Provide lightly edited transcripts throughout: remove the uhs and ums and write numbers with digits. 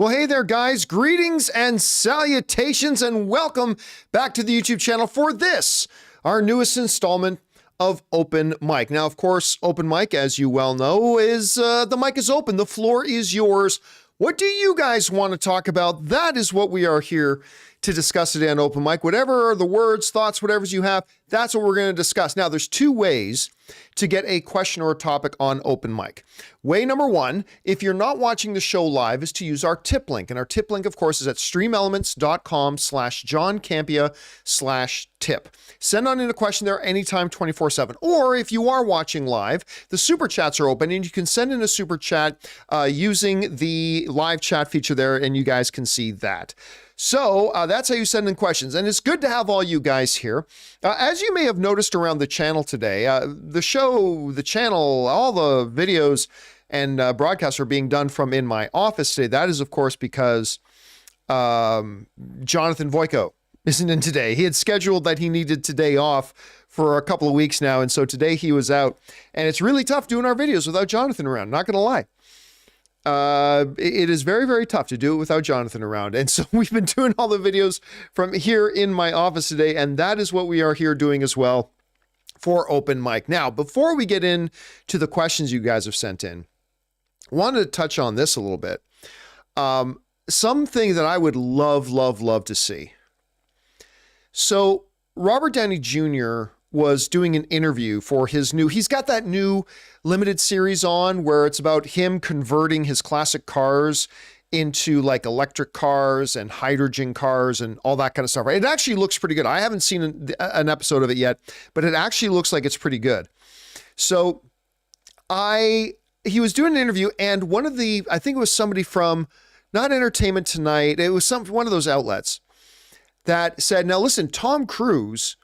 Well, hey there, guys. Greetings and salutations, and welcome back to the YouTube channel for this, our newest installment of Open Mic. Now, of course, Open Mic, as you well know, is the mic is open. The floor is yours. What do you guys want to talk about? That is what we are here to discuss today on Open Mic. Whatever are the words, thoughts, whatever you have, that's what we're going to discuss. Now, there's two ways to get a question or a topic on Open Mic. Way number one, if you're not watching the show live, is to use our tip link. And our tip link, of course, is at streamelements.com/John Campea/tip. Send on in a question there anytime, 24/7. Or if you are watching live, the super chats are open and you can send in a super chat using the live chat feature there, and you guys can see that. So that's how you send in questions. And it's good to have all you guys here. As you may have noticed around the channel today, the show, the channel, all the videos and broadcasts are being done from in my office today. That is, of course, because Jonathan Voico isn't in today. He had scheduled that he needed today off for a couple of weeks now. And so today he was out. And it's really tough doing our videos without Jonathan around, not going to lie. It is very, very tough to do it without Jonathan around. And so we've been doing all the videos from here in my office today, and that is what we are here doing as well for Open Mic. Now, before we get into the questions you guys have sent in, I wanted to touch on this a little bit. Something that I would love to see. So Robert Downey Jr. was doing an interview for he's got that new limited series on where it's about him converting his classic cars into like electric cars and hydrogen cars and all that kind of stuff. Right? It actually looks pretty good. I haven't seen an episode of it yet, but it actually looks like it's pretty good. So he was doing an interview, and I think it was somebody from not Entertainment Tonight. It was one of those outlets that said, now listen, Tom Cruise,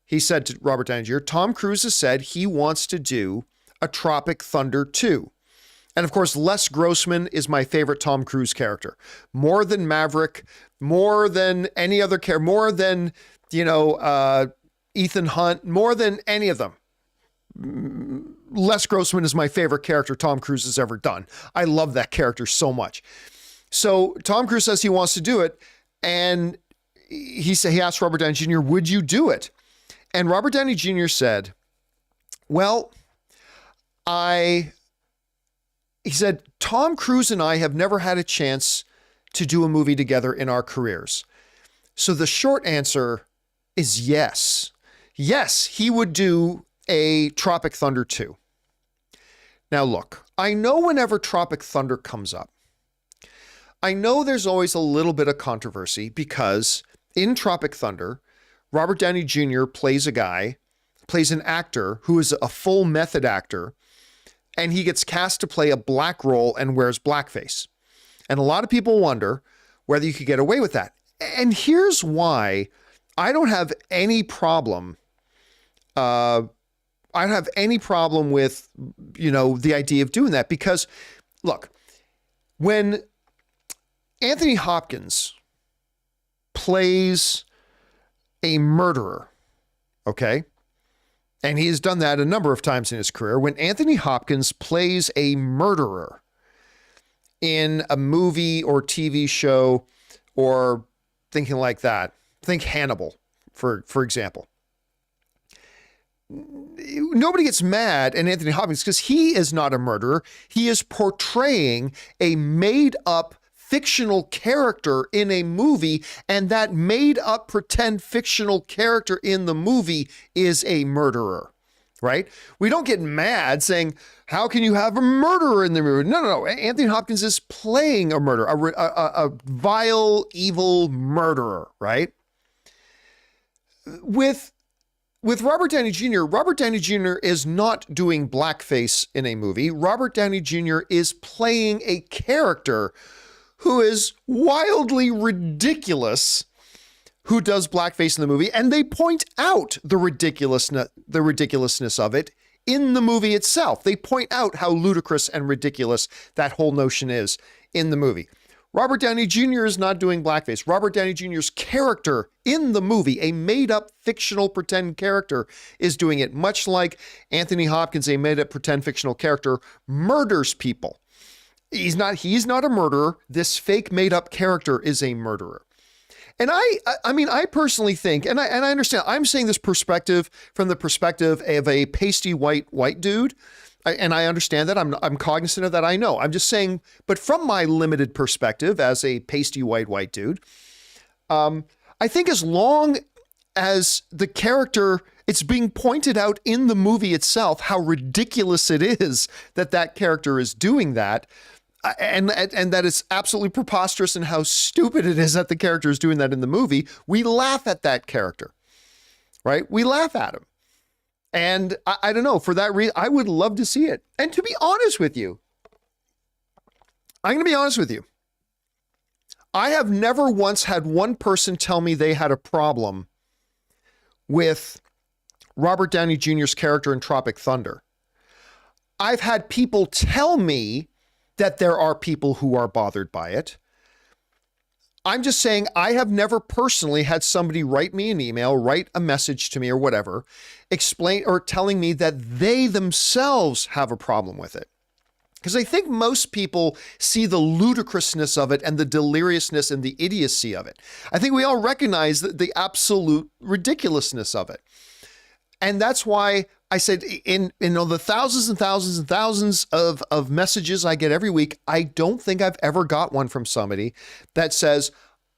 he said to Robert Downey Jr., Tom Cruise has said he wants to do a Tropic Thunder 2. And of course, Les Grossman is my favorite Tom Cruise character. More than Maverick, more than any other character, more than, Ethan Hunt, more than any of them. Les Grossman is my favorite character Tom Cruise has ever done. I love that character so much. So Tom Cruise says he wants to do it. And he asked Robert Downey Jr., would you do it? And Robert Downey Jr. said, well, he said, Tom Cruise and I have never had a chance to do a movie together in our careers. So the short answer is yes. Yes, he would do a Tropic Thunder 2. Now look, I know whenever Tropic Thunder comes up, I know there's always a little bit of controversy because in Tropic Thunder, Robert Downey Jr. plays an actor who is a full method actor, and he gets cast to play a black role and wears blackface. And a lot of people wonder whether you could get away with that. And here's why I don't have any problem. I don't have any problem with, the idea of doing that, because look, when Anthony Hopkins plays a murderer, okay? And he has done that a number of times in his career. When Anthony Hopkins plays a murderer in a movie or TV show or thinking like that, think Hannibal, for example. Nobody gets mad at Anthony Hopkins because he is not a murderer. He is portraying a made-up fictional character in a movie, and that made up pretend fictional character in the movie is a murderer, right? We don't get mad saying, how can you have a murderer in the movie? No. Anthony Hopkins is playing a murderer, a vile, evil murderer, right? With Robert Downey Jr., Robert Downey Jr. is not doing blackface in a movie. Robert Downey Jr. is playing a character who is wildly ridiculous, who does blackface in the movie, and they point out the ridiculousness of it in the movie itself. They point out how ludicrous and ridiculous that whole notion is in the movie. Robert Downey Jr. is not doing blackface. Robert Downey Jr.'s character in the movie, a made-up fictional pretend character, is doing it, much like Anthony Hopkins, a made-up pretend fictional character, murders people. He's not a murderer. This fake made up character is a murderer. And I mean, I personally think, and I understand, I'm saying this perspective from the perspective of a pasty white dude. And I understand that. I'm cognizant of that. I know. I'm just saying, but from my limited perspective as a pasty white dude, I think as long as the character, it's being pointed out in the movie itself how ridiculous it is that character is doing that, and that it's absolutely preposterous and how stupid it is that the character is doing that in the movie, we laugh at that character, right? We laugh at him. And I don't know, for that reason, I would love to see it. And to be honest with you, I'm going to be honest with you. I have never once had one person tell me they had a problem with Robert Downey Jr.'s character in Tropic Thunder. I've had people tell me that there are people who are bothered by it. I'm just saying I have never personally had somebody write me an email, write a message to me or whatever, explain or telling me that they themselves have a problem with it. Because I think most people see the ludicrousness of it and the deliriousness and the idiocy of it. I think we all recognize the absolute ridiculousness of it. And that's why I said in the thousands and thousands and thousands of messages I get every week, I don't think I've ever got one from somebody that says,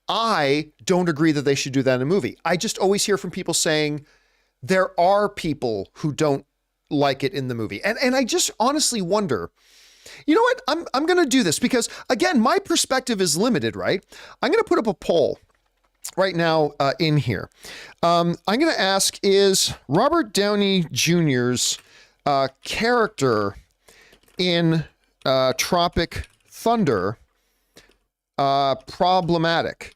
I don't agree that they should do that in a movie. I just always hear from people saying, there are people who don't like it in the movie. And I just honestly wonder, you know what? I'm going to do this because, again, my perspective is limited, right? I'm going to put up a poll right now in here. I'm going to ask, is Robert Downey Jr.'s character in Tropic Thunder problematic?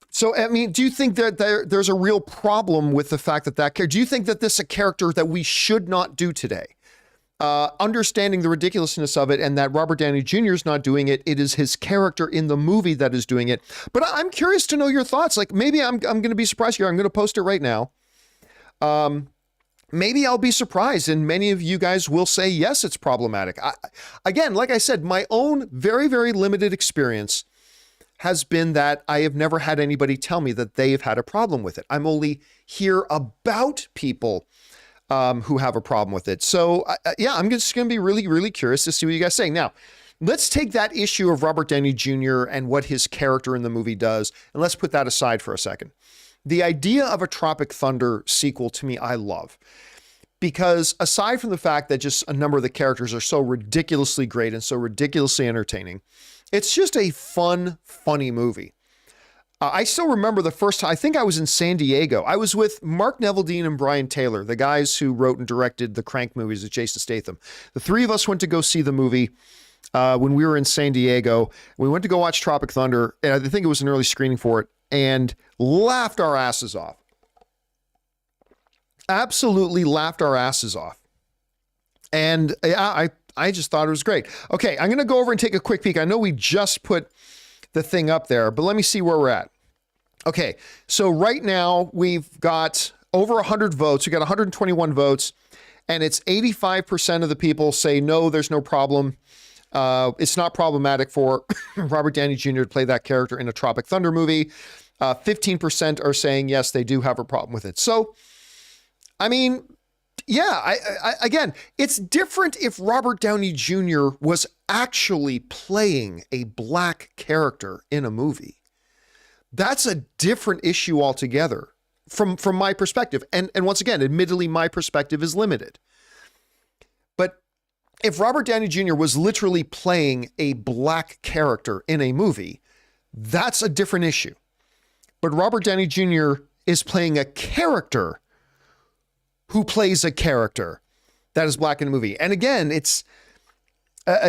So, I mean, do you think that there's a real problem with the fact that character, do you think that this is a character that we should not do today? Understanding the ridiculousness of it and that Robert Downey Jr. is not doing it. It is his character in the movie that is doing it. But I'm curious to know your thoughts. Like maybe I'm going to be surprised here. I'm going to post it right now. Maybe I'll be surprised and many of you guys will say, yes, it's problematic. Again, like I said, my own very, very limited experience has been that I have never had anybody tell me that they've had a problem with it. I'm only hear about people who have a problem with it. So yeah, I'm just going to be really, really curious to see what you guys say. Now, let's take that issue of Robert Downey Jr. and what his character in the movie does, and let's put that aside for a second. The idea of a Tropic Thunder sequel to me, I love. Because aside from the fact that just a number of the characters are so ridiculously great and so ridiculously entertaining, it's just a fun, funny movie. I still remember the first time, I think I was in San Diego. I was with Mark Neveldine and Brian Taylor, the guys who wrote and directed the Crank movies with Jason Statham. The three of us went to go see the movie when we were in San Diego. We went to go watch Tropic Thunder, and I think it was an early screening for it, and laughed our asses off. Absolutely laughed our asses off. And yeah, I just thought it was great. Okay, I'm going to go over and take a quick peek. I know we just put the thing up there, but let me see where we're at. Okay, so right now we've got over 100 votes. We got 121 votes, and it's 85% of the people say no, there's no problem. It's not problematic for Robert Downey Jr. to play that character in a Tropic Thunder movie. 15% are saying yes, they do have a problem with it. So, I mean, yeah, I again, it's different if Robert Downey Jr. was actually playing a black character in a movie. That's a different issue altogether from my perspective. And once again, admittedly, my perspective is limited. But if Robert Downey Jr. was literally playing a black character in a movie, that's a different issue. But Robert Downey Jr. is playing a character who plays a character that is black in a movie. And again, it's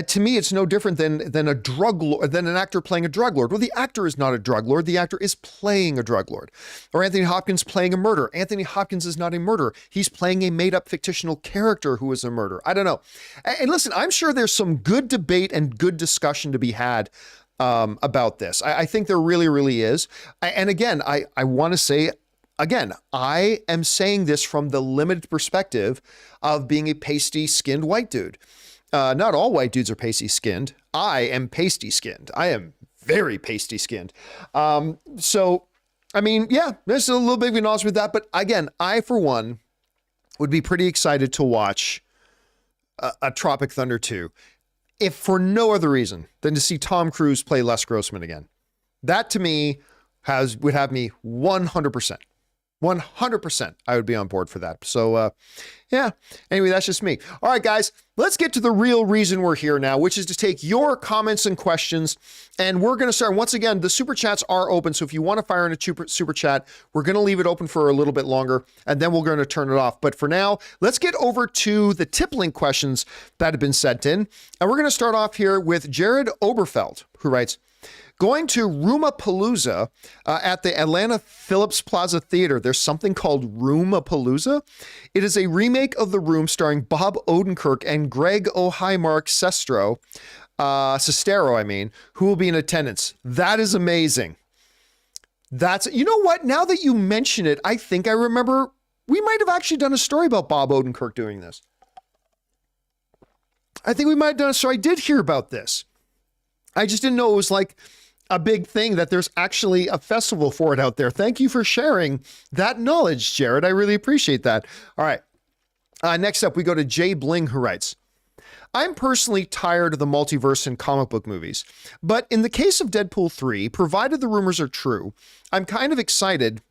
to me, it's no different than a drug lord, than an actor playing a drug lord. Well, the actor is not a drug lord. The actor is playing a drug lord. Or Anthony Hopkins playing a murderer. Anthony Hopkins is not a murderer. He's playing a made-up fictional character who is a murderer. I don't know. And listen, I'm sure there's some good debate and good discussion to be had about this. I think there really, really is. And again, I want to say, again, I am saying this from the limited perspective of being a pasty-skinned white dude. Not all white dudes are pasty skinned. I am pasty skinned. I am very pasty skinned. So, I mean, yeah, there's a little bit of acknowledgement with that. But again, I, for one, would be pretty excited to watch a Tropic Thunder 2, if for no other reason than to see Tom Cruise play Les Grossman again. That to me would have me 100%. 100% I would be on board for that. So, yeah, anyway, that's just me. All right, guys, let's get to the real reason we're here now, which is to take your comments and questions. And we're going to start, once again, the super chats are open. So if you want to fire in a super chat, we're going to leave it open for a little bit longer, and then we're going to turn it off. But for now, let's get over to the tip link questions that have been sent in. And we're going to start off here with Jared Oberfeld, who writes, going to Roomapalooza at the Atlanta Phillips Plaza Theater. There's something called Roomapalooza. It is a remake of The Room starring Bob Odenkirk and Greg O'Highmark Sestero, who will be in attendance. That is amazing. You know what? Now that you mention it, I think I remember we might have actually done a story about Bob Odenkirk doing this. I think we might have done a story. I did hear about this. I just didn't know it was like a big thing, that there's actually a festival for it out there. Thank you for sharing that knowledge, Jared. I really appreciate that. All right. Next up, we go to Jay Bling, who writes, I'm personally tired of the multiverse in comic book movies, but in the case of Deadpool 3, provided the rumors are true, I'm kind of excited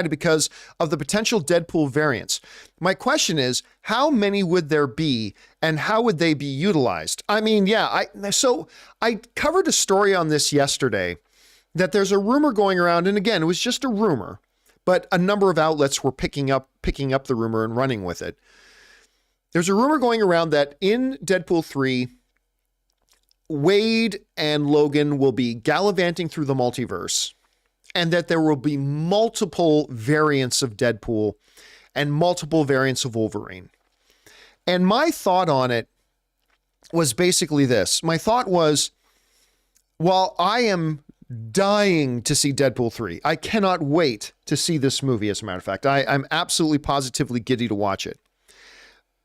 because of the potential Deadpool variants. My question is, how many would there be and how would they be utilized? I mean, yeah, so I covered a story on this yesterday, that there's a rumor going around, and again, it was just a rumor, but a number of outlets were picking up the rumor and running with it. There's a rumor going around that in Deadpool 3, Wade and Logan will be gallivanting through the multiverse, and that there will be multiple variants of Deadpool and multiple variants of Wolverine. And my thought on it was basically this. My thought was, while I am dying to see Deadpool 3, I cannot wait to see this movie, as a matter of fact. I'm absolutely positively giddy to watch it.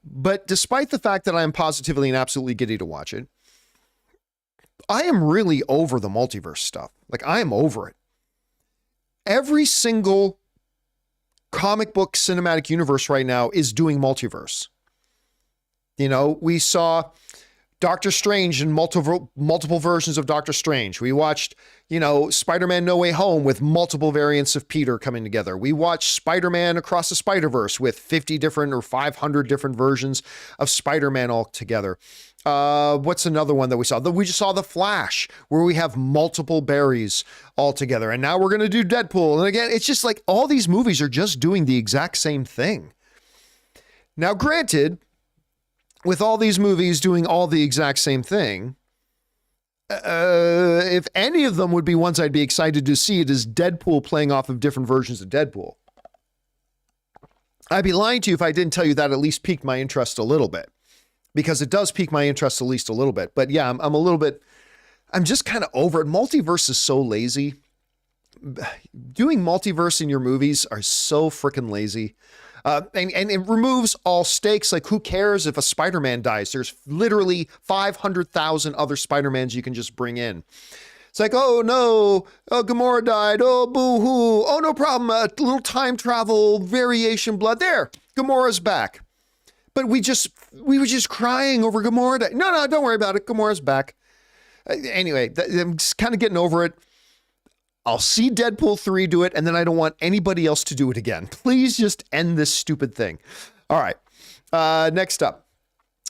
But despite the fact that I am positively and absolutely giddy to watch it, I am really over the multiverse stuff. Like, I am over it. Every single comic book cinematic universe right now is doing multiverse. You know, we saw Doctor Strange and multiple versions of Doctor Strange. We watched, Spider-Man No Way Home with multiple variants of Peter coming together. We watched Spider-Man Across the Spider-Verse with 50 different or 500 different versions of Spider-Man all together. What's another one that we saw? We just saw The Flash, where we have multiple Barrys all together. And now we're going to do Deadpool. And again, it's just like all these movies are just doing the exact same thing. Now, granted, with all these movies doing all the exact same thing, if any of them would be ones I'd be excited to see, it is Deadpool playing off of different versions of Deadpool. I'd be lying to you if I didn't tell you that at least piqued my interest a little bit. Because it does pique my interest at least a little bit. But yeah, I'm just kind of over it. Multiverse is so lazy. Doing multiverse in your movies are so freaking lazy. And it removes all stakes. Like, who cares if a Spider-Man dies? There's literally 500,000 other Spider-Mans you can just bring in. It's like, oh no, oh, Gamora died. Oh, boo-hoo. Oh, no problem. A little time travel variation blood. There, Gamora's back. But we were just crying over Gamora. No, don't worry about it. Gamora's back. Anyway, I'm just kind of getting over it. I'll see Deadpool 3 do it, and then I don't want anybody else to do it again. Please just end this stupid thing. All right. Next up,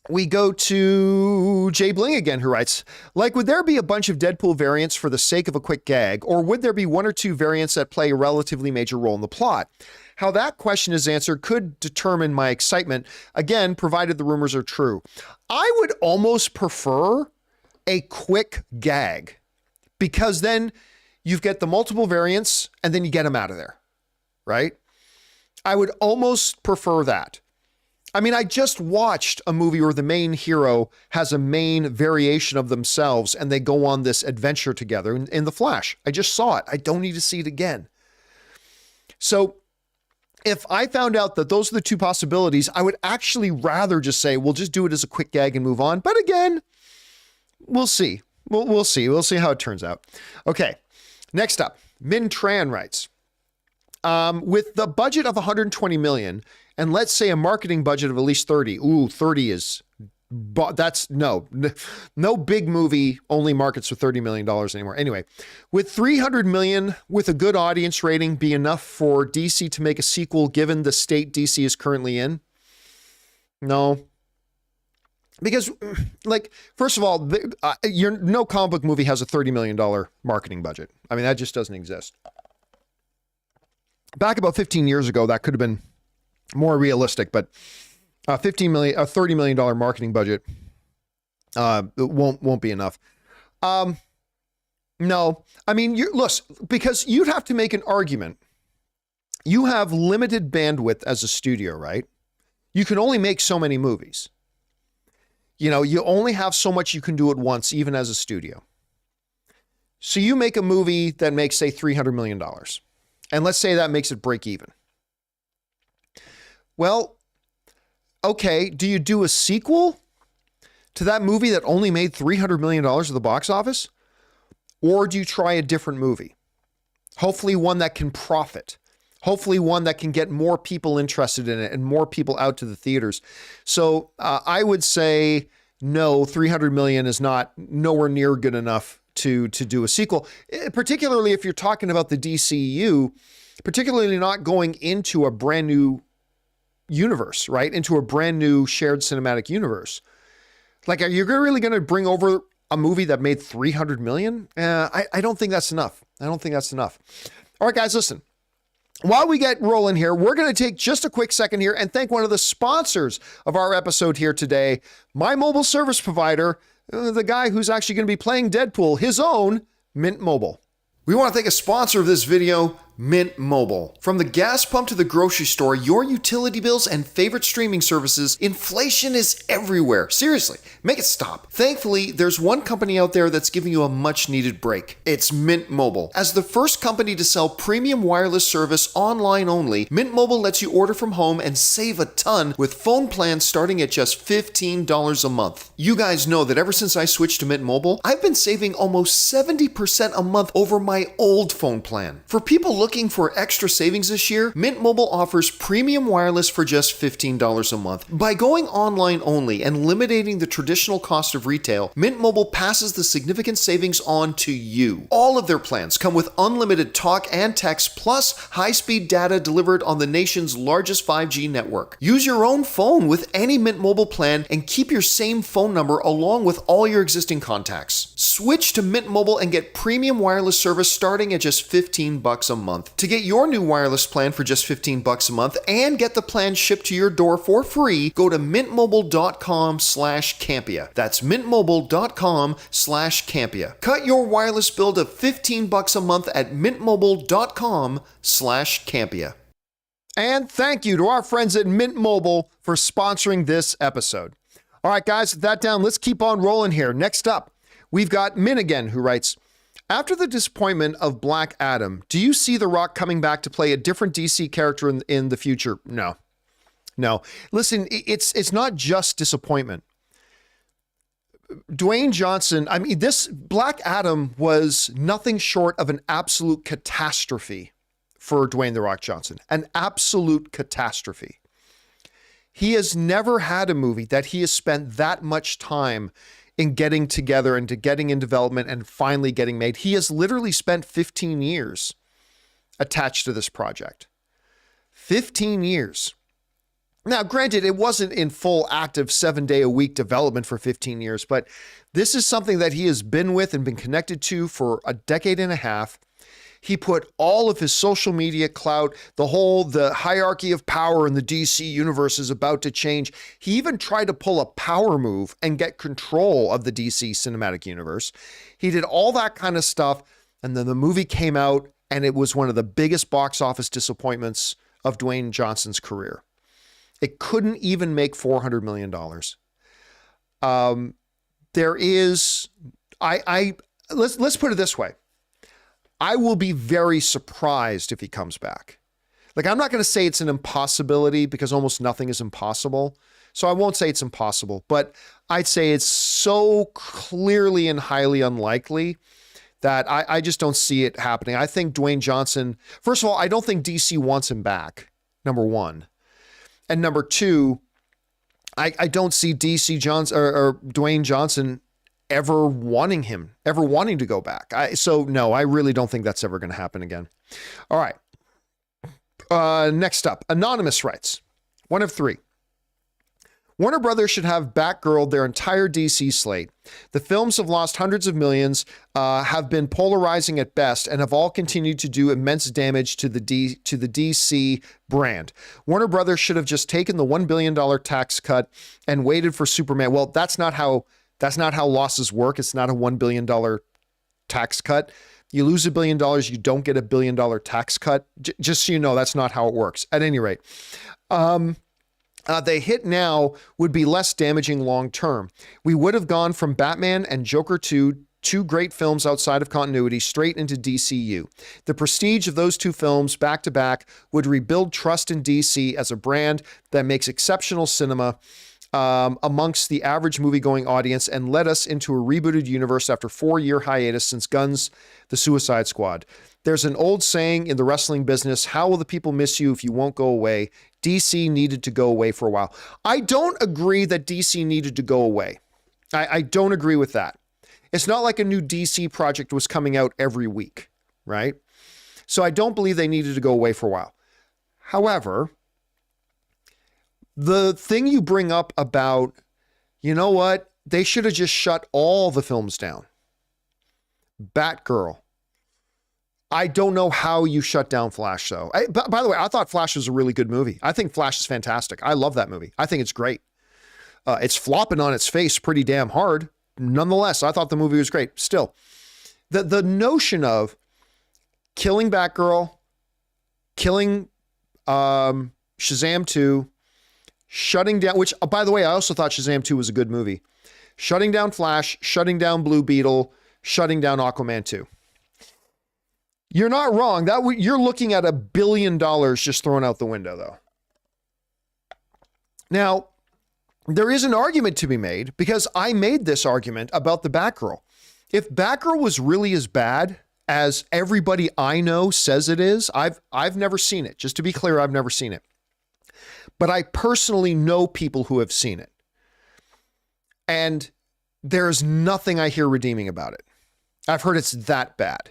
we go to Jay Bling again, who writes, would there be a bunch of Deadpool variants for the sake of a quick gag, or would there be one or two variants that play a relatively major role in the plot? How that question is answered could determine my excitement, again, provided the rumors are true. I would almost prefer a quick gag, because then you've got the multiple variants and then you get them out of there, right? I would almost prefer that. I mean, I just watched a movie where the main hero has a main variation of themselves and they go on this adventure together in The Flash. I just saw it. I don't need to see it again. So if I found out that those are the two possibilities, I would actually rather just say, we'll just do it as a quick gag and move on. But again, we'll see. We'll see. We'll see how it turns out. Okay. Next up, Min Tran writes, with the budget of 120 million and let's say a marketing budget of at least 30. Ooh, 30 is, that's no big movie only markets for $30 million anymore. Anyway, with 300 million with a good audience rating be enough for DC to make a sequel given the state DC is currently in? No. Because, like, first of all, no comic book movie has a $30 million marketing budget. I mean, that just doesn't exist. Back about 15 years ago, that could have been more realistic, but a $30 million marketing budget won't be enough. No, I mean, because you'd have to make an argument. You have limited bandwidth as a studio, right? You can only make so many movies. You know, you only have so much you can do at once, even as a studio. So you make a movie that makes, say, $300 million. And let's say that makes it break even. Well, okay, do you do a sequel to that movie that only made $300 million at the box office? Or do you try a different movie? Hopefully one that can profit. Hopefully one that can get more people interested in it and more people out to the theaters. So I would say no, 300 million is nowhere near good enough to do a sequel, particularly if you're talking about the DCU, particularly not going into a brand new universe, right? Into a brand new shared cinematic universe. Like, are you really going to bring over a movie that made 300 million? I don't think that's enough. I don't think that's enough. All right, guys, listen. While we get rolling here, we're going to take just a quick second here and thank one of the sponsors of our episode here today, my mobile service provider, the guy who's actually going to be playing Deadpool, his own Mint Mobile. We want to thank a sponsor of this video, Mint Mobile. From the gas pump to the grocery store, your utility bills and favorite streaming services, inflation is everywhere. Seriously, make it stop. Thankfully, there's one company out there that's giving you a much needed break. It's Mint Mobile. As the first company to sell premium wireless service online only, Mint Mobile lets you order from home and save a ton with phone plans starting at just $15 a month. You guys know that ever since I switched to Mint Mobile, I've been saving almost 70% a month over my old phone plan. For people looking for extra savings this year, Mint Mobile offers premium wireless for just $15 a month. By going online only and eliminating the traditional cost of retail, Mint Mobile passes the significant savings on to you. All of their plans come with unlimited talk and text plus high-speed data delivered on the nation's largest 5G network. Use your own phone with any Mint Mobile plan and keep your same phone number along with all your existing contacts. Switch to Mint Mobile and get premium wireless service starting at just $15 a month. To get your new wireless plan for just $15 a month and get the plan shipped to your door for free, go to mintmobile.com/Campea. That's mintmobile.com/Campea. Cut your wireless bill to $15 a month at mintmobile.com/Campea. And thank you to our friends at Mint Mobile for sponsoring this episode. All right, guys, with that down, let's keep on rolling here. Next up, we've got Min again, who writes, after the disappointment of Black Adam, do you see The Rock coming back to play a different DC character in the future? No. Listen, it's not just disappointment. Dwayne Johnson, I mean, this Black Adam was nothing short of an absolute catastrophe for Dwayne The Rock Johnson. An absolute catastrophe. He has never had a movie that he has spent that much time in getting together and to getting in development and finally getting made. He has literally spent 15 years attached to this project. 15 years. Now, granted, it wasn't in full active 7-day-a-week development for 15 years, but this is something that he has been with and been connected to for a decade and a half. He put all of his social media clout, the hierarchy of power in the DC universe is about to change. He even tried to pull a power move and get control of the DC cinematic universe. He did all that kind of stuff. And then the movie came out and it was one of the biggest box office disappointments of Dwayne Johnson's career. It couldn't even make $400 million. Let's put it this way. I will be very surprised if he comes back. Like, I'm not going to say it's an impossibility because almost nothing is impossible. So I won't say it's impossible, but I'd say it's so clearly and highly unlikely that I just don't see it happening. I think Dwayne Johnson, first of all, I don't think DC wants him back, number one. And number two, I don't see DC Johnson or Dwayne Johnson ever wanting to go back. So no, I really don't think that's ever going to happen again. All right. Next up, Anonymous writes, one of three. Warner Brothers should have Batgirl their entire DC slate. The films have lost hundreds of millions, have been polarizing at best, and have all continued to do immense damage to the DC brand. Warner Brothers should have just taken the $1 billion tax cut and waited for Superman. Well, that's not how losses work. It's not a $1 billion tax cut. You lose $1 billion, you don't get a $1 billion tax cut. Just so you know, that's not how it works. At any rate, the hit now would be less damaging long term. We would have gone from Batman and Joker 2, two great films outside of continuity, straight into DCU. The prestige of those two films back to back would rebuild trust in DC as a brand that makes exceptional cinema amongst the average movie-going audience and led us into a rebooted universe after 4-year hiatus since Gunn's The Suicide Squad. There's an old saying in the wrestling business, how will the people miss you if you won't go away? DC needed to go away for a while. I don't agree that DC needed to go away. I don't agree with that. It's not like a new DC project was coming out every week, right? So I don't believe they needed to go away for a while. However, the thing you bring up about, you know what? They should have just shut all the films down. Batgirl. I don't know how you shut down Flash, though. By the way, I thought Flash was a really good movie. I think Flash is fantastic. I love that movie. I think it's great. It's flopping on its face pretty damn hard. Nonetheless, I thought the movie was great. Still, the notion of killing Batgirl, killing Shazam 2, shutting down, which, by the way, I also thought Shazam 2 was a good movie. Shutting down Flash, shutting down Blue Beetle, shutting down Aquaman 2. You're not wrong. You're looking at $1 billion just thrown out the window, though. Now, there is an argument to be made because I made this argument about the Batgirl. If Batgirl was really as bad as everybody I know says it is, I've never seen it. Just to be clear, I've never seen it. But I personally know people who have seen it. And there's nothing I hear redeeming about it. I've heard it's that bad.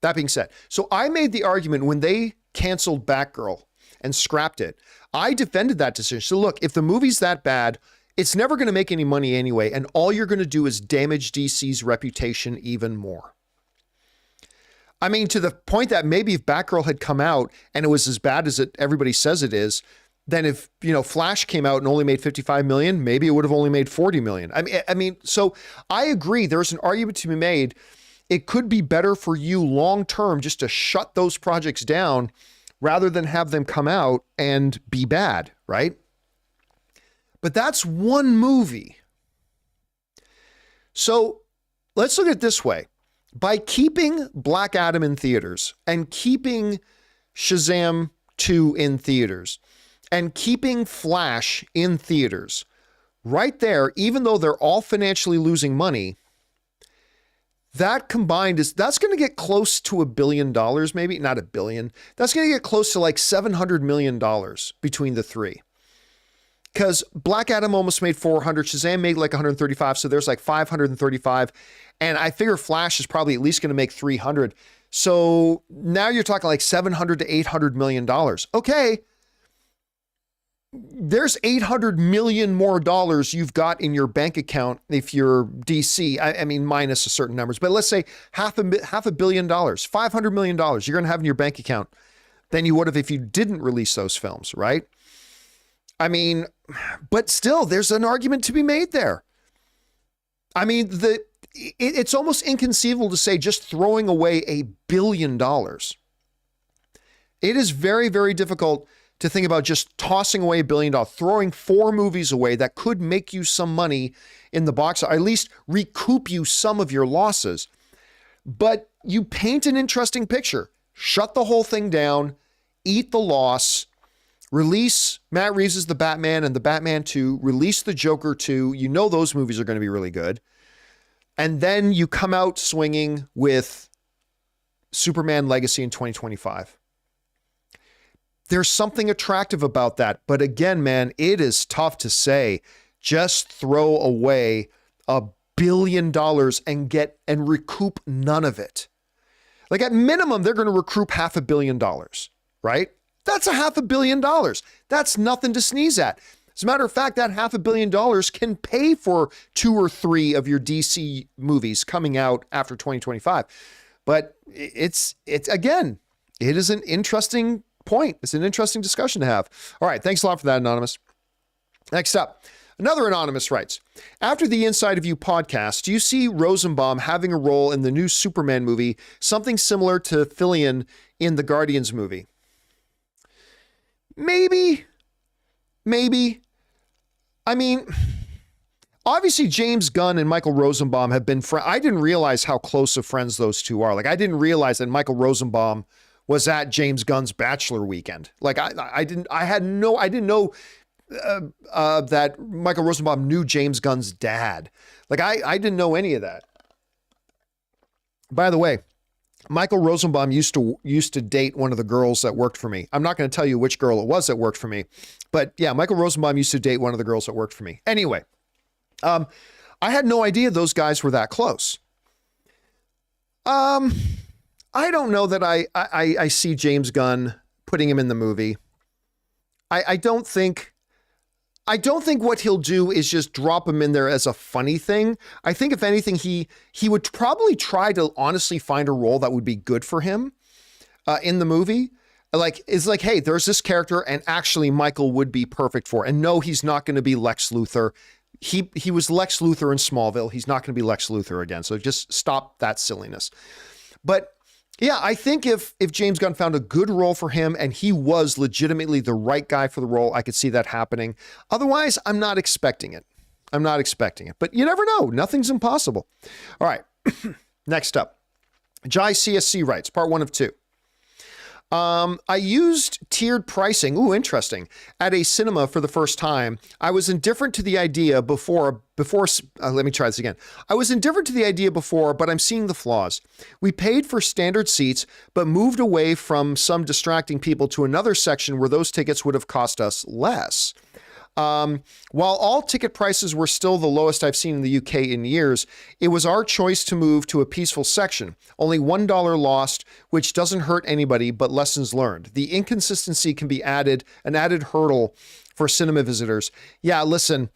That being said, so I made the argument when they canceled Batgirl and scrapped it. I defended that decision. So look, if the movie's that bad, it's never going to make any money anyway. And all you're going to do is damage DC's reputation even more. I mean, to the point that maybe if Batgirl had come out and it was as bad as everybody says it is, then if, Flash came out and only made 55 million, maybe it would have only made 40 million. I mean, so I agree. There's an argument to be made. It could be better for you long-term just to shut those projects down rather than have them come out and be bad, right? But that's one movie. So let's look at it this way. By keeping Black Adam in theaters and keeping Shazam 2 in theaters and keeping Flash in theaters, right there, even though they're all financially losing money, that combined that's going to get close to $1 billion, maybe not $1 billion. That's going to get close to like $700 million between the three. Because Black Adam almost made 400, Shazam made like 135, so there's like 535. And I figure Flash is probably at least going to make 300. So now you're talking like $700 to $800 million. Okay. There's $800 million more dollars you've got in your bank account if you're DC. I mean, minus a certain numbers, but let's say half a billion dollars, $500 million you're going to have in your bank account than you would have if you didn't release those films, right? I mean, but still, there's an argument to be made there. I mean, it's almost inconceivable to say just throwing away $1 billion. It is very, very difficult to think about just tossing away $1 billion, throwing 4 movies away that could make you some money in the box, or at least recoup you some of your losses. But you paint an interesting picture. Shut the whole thing down. eat the loss, release Matt Reeves' The Batman and The Batman 2, release The Joker 2. You know those movies are going to be really good. And then you come out swinging with Superman Legacy in 2025. There's something attractive about that. But again, man, it is tough to say, just throw away $1 billion and recoup none of it. Like at minimum, they're going to recoup $500 million, right? That's $500 million. That's nothing to sneeze at. As a matter of fact, that $500 million can pay for 2 or 3 of your DC movies coming out after 2025. But it's again, it is an interesting point. It's an interesting discussion to have. All right. Thanks a lot for that, Anonymous. Next up, another Anonymous writes, after the Inside of You podcast, do you see Rosenbaum having a role in the new Superman movie, something similar to Fillion in the Guardians movie? Maybe. I mean, obviously James Gunn and Michael Rosenbaum have been friends. I didn't realize how close of friends those two are. Like, I didn't realize that Michael Rosenbaum was at James Gunn's bachelor weekend. Like, I didn't know that Michael Rosenbaum knew James Gunn's dad. Like, I didn't know any of that. By the way, Michael Rosenbaum used to date one of the girls that worked for me. I'm not going to tell you which girl it was that worked for me, but yeah, Michael Rosenbaum used to date one of the girls that worked for me. Anyway, I had no idea those guys were that close. I don't know that I see James Gunn putting him in the movie. I don't think what he'll do is just drop him in there as a funny thing. I think if anything, he would probably try to honestly find a role that would be good for him in the movie. Like, it's like, hey, there's this character and actually Michael would be perfect for it. And no, he's not going to be Lex Luthor. He was Lex Luthor in Smallville. He's not going to be Lex Luthor again. So just stop that silliness. But yeah, I think if James Gunn found a good role for him and he was legitimately the right guy for the role, I could see that happening. Otherwise, I'm not expecting it. But you never know. Nothing's impossible. All right. Next up, Jai CSC writes, part 1 of 2. I used tiered pricing. Ooh, interesting. At a cinema for the first time. I was indifferent to the idea before, let me try this again. I was indifferent to the idea before, but I'm seeing the flaws. We paid for standard seats, but moved away from some distracting people to another section where those tickets would have cost us less. While all ticket prices were still the lowest I've seen in the UK in years, it was our choice to move to a peaceful section. Only $1 lost, which doesn't hurt anybody, but lessons learned. The inconsistency can be an added hurdle for cinema visitors. Yeah, listen,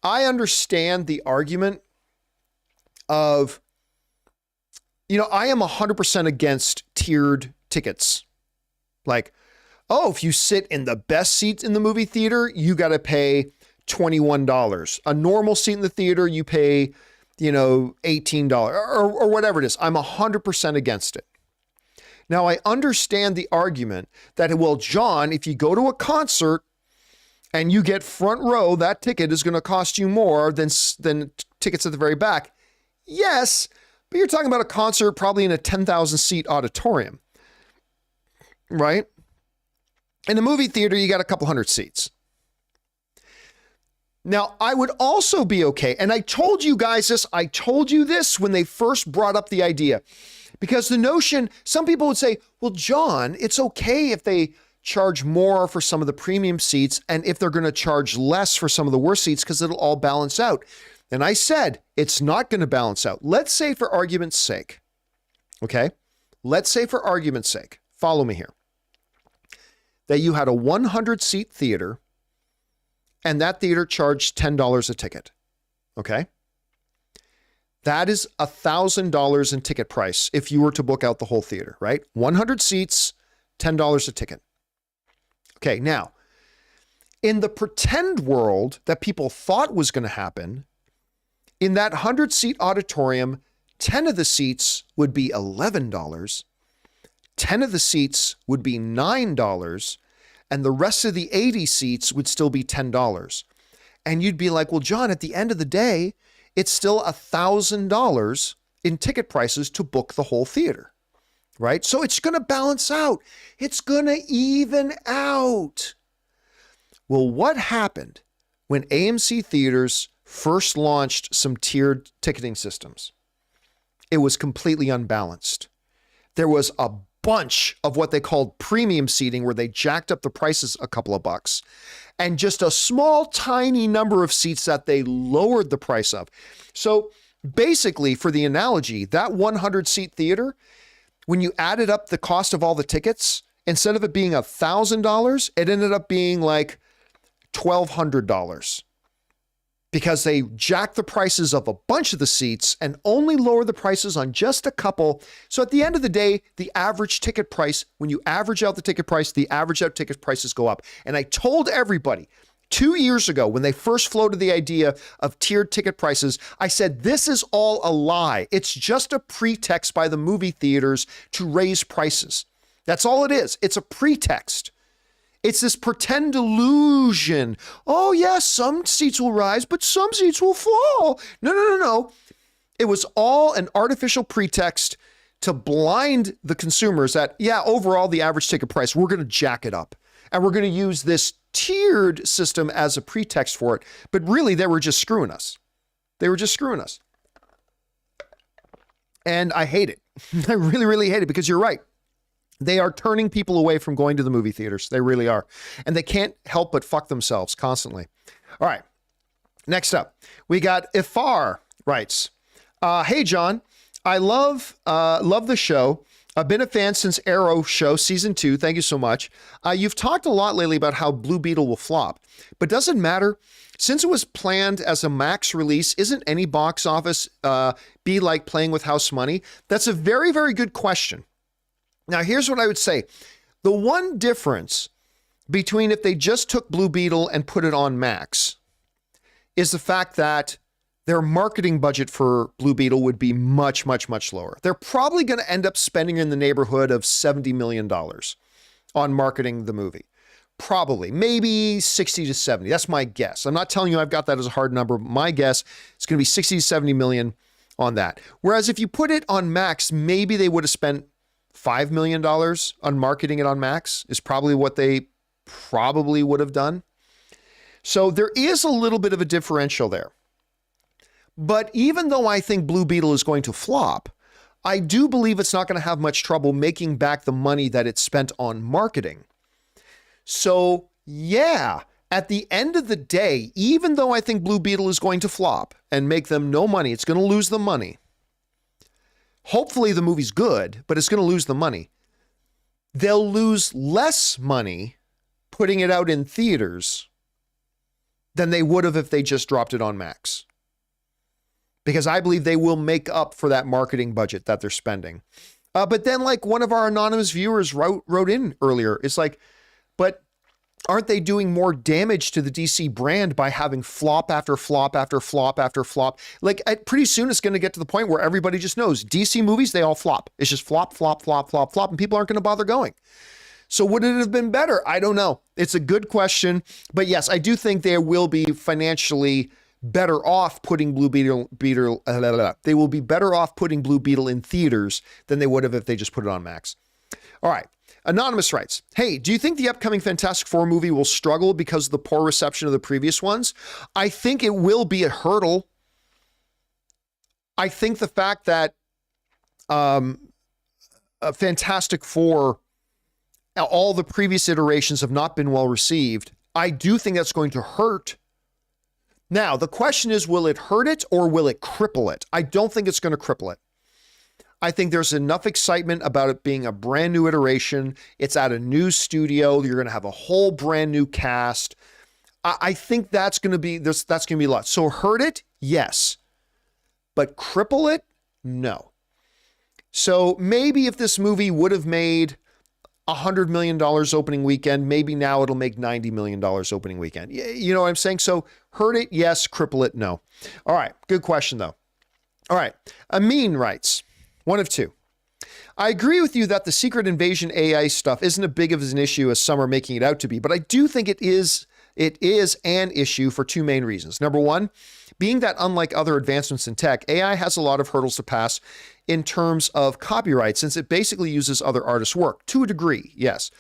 I understand the argument of, I am 100% against tiered tickets. Like, oh, if you sit in the best seats in the movie theater, you got to pay $21. A normal seat in the theater, you pay, $18 or whatever it is. I'm 100% against it. Now, I understand the argument that, well, John, if you go to a concert and you get front row, that ticket is going to cost you more than tickets at the very back. Yes, but you're talking about a concert probably in a 10,000 seat auditorium, right? In a movie theater, you got a couple hundred seats. Now, I would also be okay, and I told you guys this when they first brought up the idea, because the notion, some people would say, well, John, it's okay if they charge more for some of the premium seats and if they're going to charge less for some of the worst seats because it'll all balance out. And I said, it's not going to balance out. Let's say for argument's sake, okay? Let's say for argument's sake, follow me here, that you had a 100-seat theater and that theater charged $10 a ticket, okay? That is $1,000 in ticket price if you were to book out the whole theater, right? 100 seats, $10 a ticket. Okay, now, in the pretend world that people thought was going to happen, in that 100-seat auditorium, 10 of the seats would be $11, 10 of the seats would be $9, and the rest of the 80 seats would still be $10. And you'd be like, well, John, at the end of the day, it's still $1,000 in ticket prices to book the whole theater. right? So it's going to balance out. It's going to even out. Well, what happened when AMC Theaters first launched some tiered ticketing systems? It was completely unbalanced. There was a bunch of what they called premium seating where they jacked up the prices a couple of bucks, and just a small, tiny number of seats that they lowered the price of. So basically, for the analogy, that 100-seat theater, when you added up the cost of all the tickets, instead of it being $1,000, it ended up being like $1,200. Because they jacked the prices of a bunch of the seats and only lowered the prices on just a couple. So at the end of the day, the average ticket price, when you average out the ticket price, the average out ticket prices go up. And I told everybody 2 years ago when they first floated the idea of tiered ticket prices, I said, this is all a lie. It's just a pretext by the movie theaters to raise prices. That's all it is. It's a pretext. It's this pretend illusion. Oh, yes, some seats will rise, but some seats will fall. No. It was all an artificial pretext to blind the consumers that, yeah, overall, the average ticket price, we're going to jack it up. And we're going to use this tiered system as a pretext for it. But really, they were just screwing us. And I hate it. I really, really hate it because you're right. They are turning people away from going to the movie theaters. They really are. And they can't help but fuck themselves constantly. All right. Next up, we got Ifar writes, hey, John, I love the show. I've been a fan since Arrow Show Season 2. Thank you so much. You've talked a lot lately about how Blue Beetle will flop, but doesn't matter. Since it was planned as a max release, isn't any box office be like playing with house money? That's a very, very good question. Now, here's what I would say. The one difference between if they just took Blue Beetle and put it on Max is the fact that their marketing budget for Blue Beetle would be much, much, much lower. They're probably going to end up spending in the neighborhood of $70 million on marketing the movie. Probably, maybe 60 to 70. That's my guess. I'm not telling you I've got that as a hard number. My guess is going to be 60 to 70 million on that. Whereas if you put it on Max, maybe they would have spent $5 million on marketing it on Max is probably what they probably would have done. So there is a little bit of a differential there. But even though I think Blue Beetle is going to flop, I do believe it's not going to have much trouble making back the money that it spent on marketing. So yeah, at the end of the day, even though I think Blue Beetle is going to flop and make them no money, it's going to lose them money. Hopefully the movie's good, but it's going to lose the money. They'll lose less money putting it out in theaters than they would have if they just dropped it on Max. Because I believe they will make up for that marketing budget that they're spending. But then like one of our anonymous viewers wrote in earlier, it's like, but aren't they doing more damage to the DC brand by having flop after flop after flop after flop? Like pretty soon it's going to get to the point where everybody just knows DC movies, they all flop. It's just flop, flop, flop, flop, flop, and people aren't going to bother going. So would it have been better? I don't know. It's a good question. But yes, I do think they will be financially better off putting Blue Beetle. They will be better off putting Blue Beetle in theaters than they would have if they just put it on Max. All right. Anonymous writes, hey, do you think the upcoming Fantastic Four movie will struggle because of the poor reception of the previous ones? I think it will be a hurdle. I think the fact that Fantastic Four, all the previous iterations have not been well received, I do think that's going to hurt. Now, the question is, will it hurt it or will it cripple it? I don't think it's going to cripple it. I think there's enough excitement about it being a brand new iteration. It's at a new studio. You're going to have a whole brand new cast. I think that's going to be a lot. So hurt it? Yes. But cripple it? No. So maybe if this movie would have made $100 million opening weekend, maybe now it'll make $90 million opening weekend. You know what I'm saying? So hurt it? Yes. Cripple it? No. All right. Good question though. All right. Amin writes, one of two. I agree with you that the Secret Invasion AI stuff isn't as big of an issue as some are making it out to be, but I do think it is it is an issue for two main reasons. Number one, being that unlike other advancements in tech, AI has a lot of hurdles to pass in terms of copyright, since it basically uses other artists' work to a degree, yes.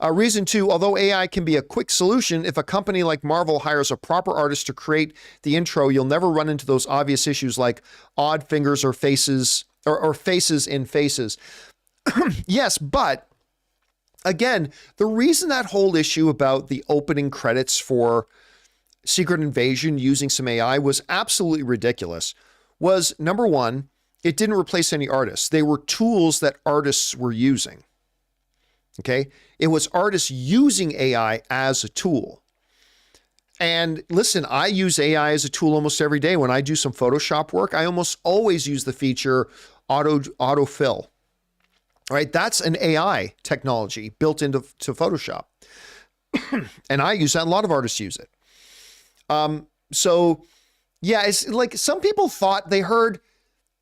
Reason two, although AI can be a quick solution, if a company like Marvel hires a proper artist to create the intro, you'll never run into those obvious issues like odd fingers or faces or faces in faces. Yes, but again, the reason that whole issue about the opening credits for Secret Invasion using some AI was absolutely ridiculous was, number one, it didn't replace any artists. They were tools that artists were using. Okay? It was artists using AI as a tool. And listen, I use AI as a tool almost every day. When I do some Photoshop work, I almost always use the feature autofill. Right? That's an AI technology built into Photoshop. And I use that. A lot of artists use it. So yeah, it's like some people thought they heard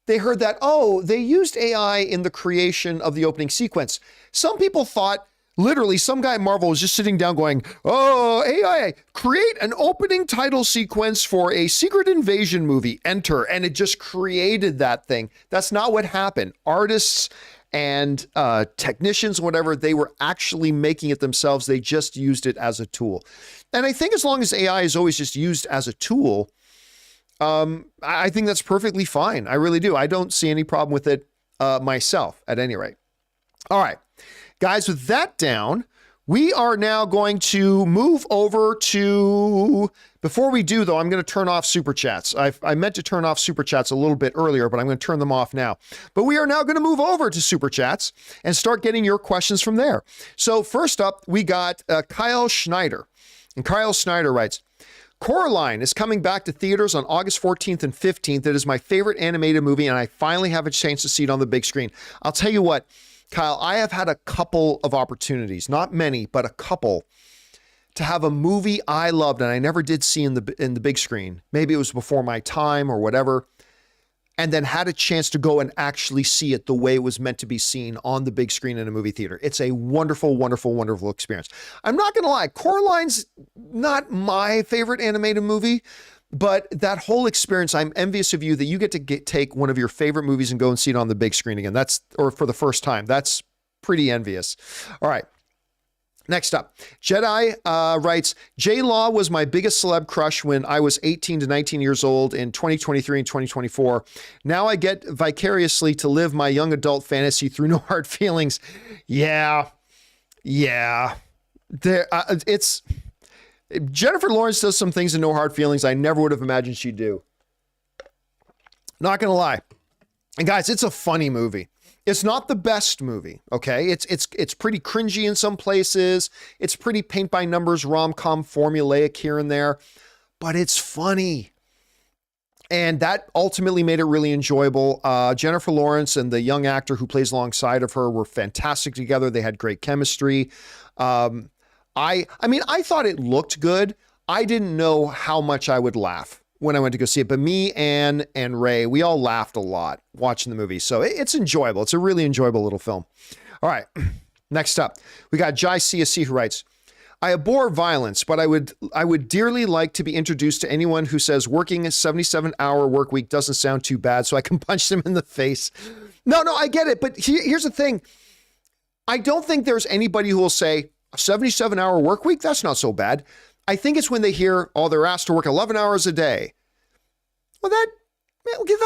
that, oh, they used AI in the creation of the opening sequence. Some people thought literally some guy at Marvel was just sitting down going, oh, AI, create an opening title sequence for a Secret Invasion movie, enter. And it just created that thing. That's not what happened. Artists and technicians, whatever, they were actually making it themselves. They just used it as a tool. And I think as long as AI is always just used as a tool, I think that's perfectly fine. I really do. I don't see any problem with it myself, at any rate. All right, guys, with that down, we are now going to move over to, before we do though, I'm going to turn off Super Chats. I meant to turn off Super Chats a little bit earlier, but I'm going to turn them off now. But we are now going to move over to Super Chats and start getting your questions from there. So first up, we got Kyle Schneider. And Kyle Schneider writes, Coraline is coming back to theaters on August 14th and 15th. It is my favorite animated movie, and I finally have a chance to see it on the big screen. I'll tell you what, Kyle, I have had a couple of opportunities, not many, but a couple, to have a movie I loved and I never did see in the big screen. Maybe it was before my time or whatever, and then had a chance to go and actually see it the way it was meant to be seen on the big screen in a movie theater. It's a wonderful, wonderful, wonderful experience. I'm not going to lie, Coraline's not my favorite animated movie, but that whole experience, I'm envious of you that you get to take one of your favorite movies and go and see it on the big screen again. Or for the first time. That's pretty envious. All right. Next up, Jedi writes, J-Law was my biggest celeb crush when I was 18 to 19 years old in 2023 and 2024. Now I get vicariously to live my young adult fantasy through No Hard Feelings. Yeah. It's Jennifer Lawrence does some things in No Hard Feelings I never would have imagined she'd do. Not gonna lie. And guys, it's a funny movie. It's not the best movie, okay? It's pretty cringy in some places. It's pretty paint by numbers, rom-com formulaic here and there, but it's funny. And that ultimately made it really enjoyable. Jennifer Lawrence and the young actor who plays alongside of her were fantastic together. They had great chemistry. I mean, I thought it looked good. I didn't know how much I would laugh when I went to go see it, but me, Anne, and Ray, we all laughed a lot watching the movie. So it's enjoyable. It's a really enjoyable little film. All right, next up, we got Jai CSC who writes, I abhor violence, but I would dearly like to be introduced to anyone who says working a 77-hour work week doesn't sound too bad, so I can punch them in the face. No, I get it, but here's the thing. I don't think there's anybody who will say, a 77-hour work week? That's not so bad. I think it's when they hear, oh, they're asked to work 11 hours a day. Well, that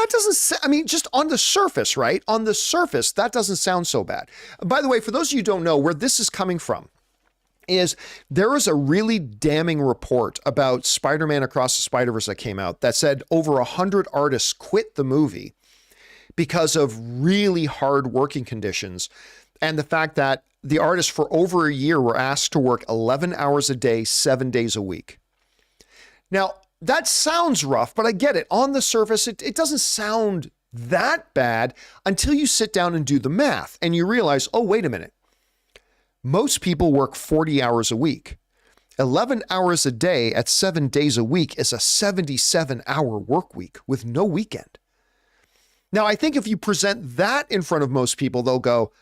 doesn't, I mean, just on the surface, right? On the surface, that doesn't sound so bad. By the way, for those of you who don't know where this is coming from, is there is a really damning report about Spider-Man Across the Spider-Verse that came out that said over 100 artists quit the movie because of really hard working conditions. And the fact that the artists for over a year were asked to work 11 hours a day, 7 days a week. Now, that sounds rough, but I get it. On the surface, it doesn't sound that bad until you sit down and do the math and you realize, oh, wait a minute. Most people work 40 hours a week. 11 hours a day at 7 days a week is a 77-hour work week with no weekend. Now, I think if you present that in front of most people, they'll go,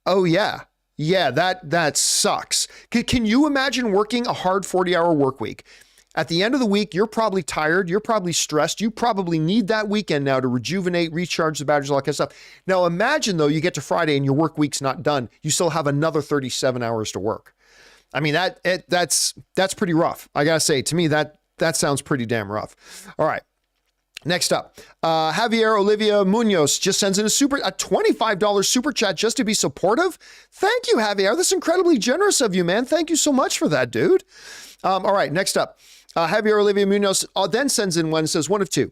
oh, yeah. Yeah, that sucks. Can you imagine working a hard 40-hour work week? At the end of the week, you're probably tired. You're probably stressed. You probably need that weekend now to rejuvenate, recharge the batteries, all that kind of stuff. Now, imagine, though, you get to Friday and your work week's not done. You still have another 37 hours to work. I mean, that's pretty rough. I got to say, to me, that sounds pretty damn rough. All right. Next up, Javier Olivia Munoz just sends in a $25 super chat just to be supportive. Thank you, Javier. That's incredibly generous of you, man. Thank you so much for that, dude. All right, next up, Javier Olivia Munoz then sends in one and says, one of two.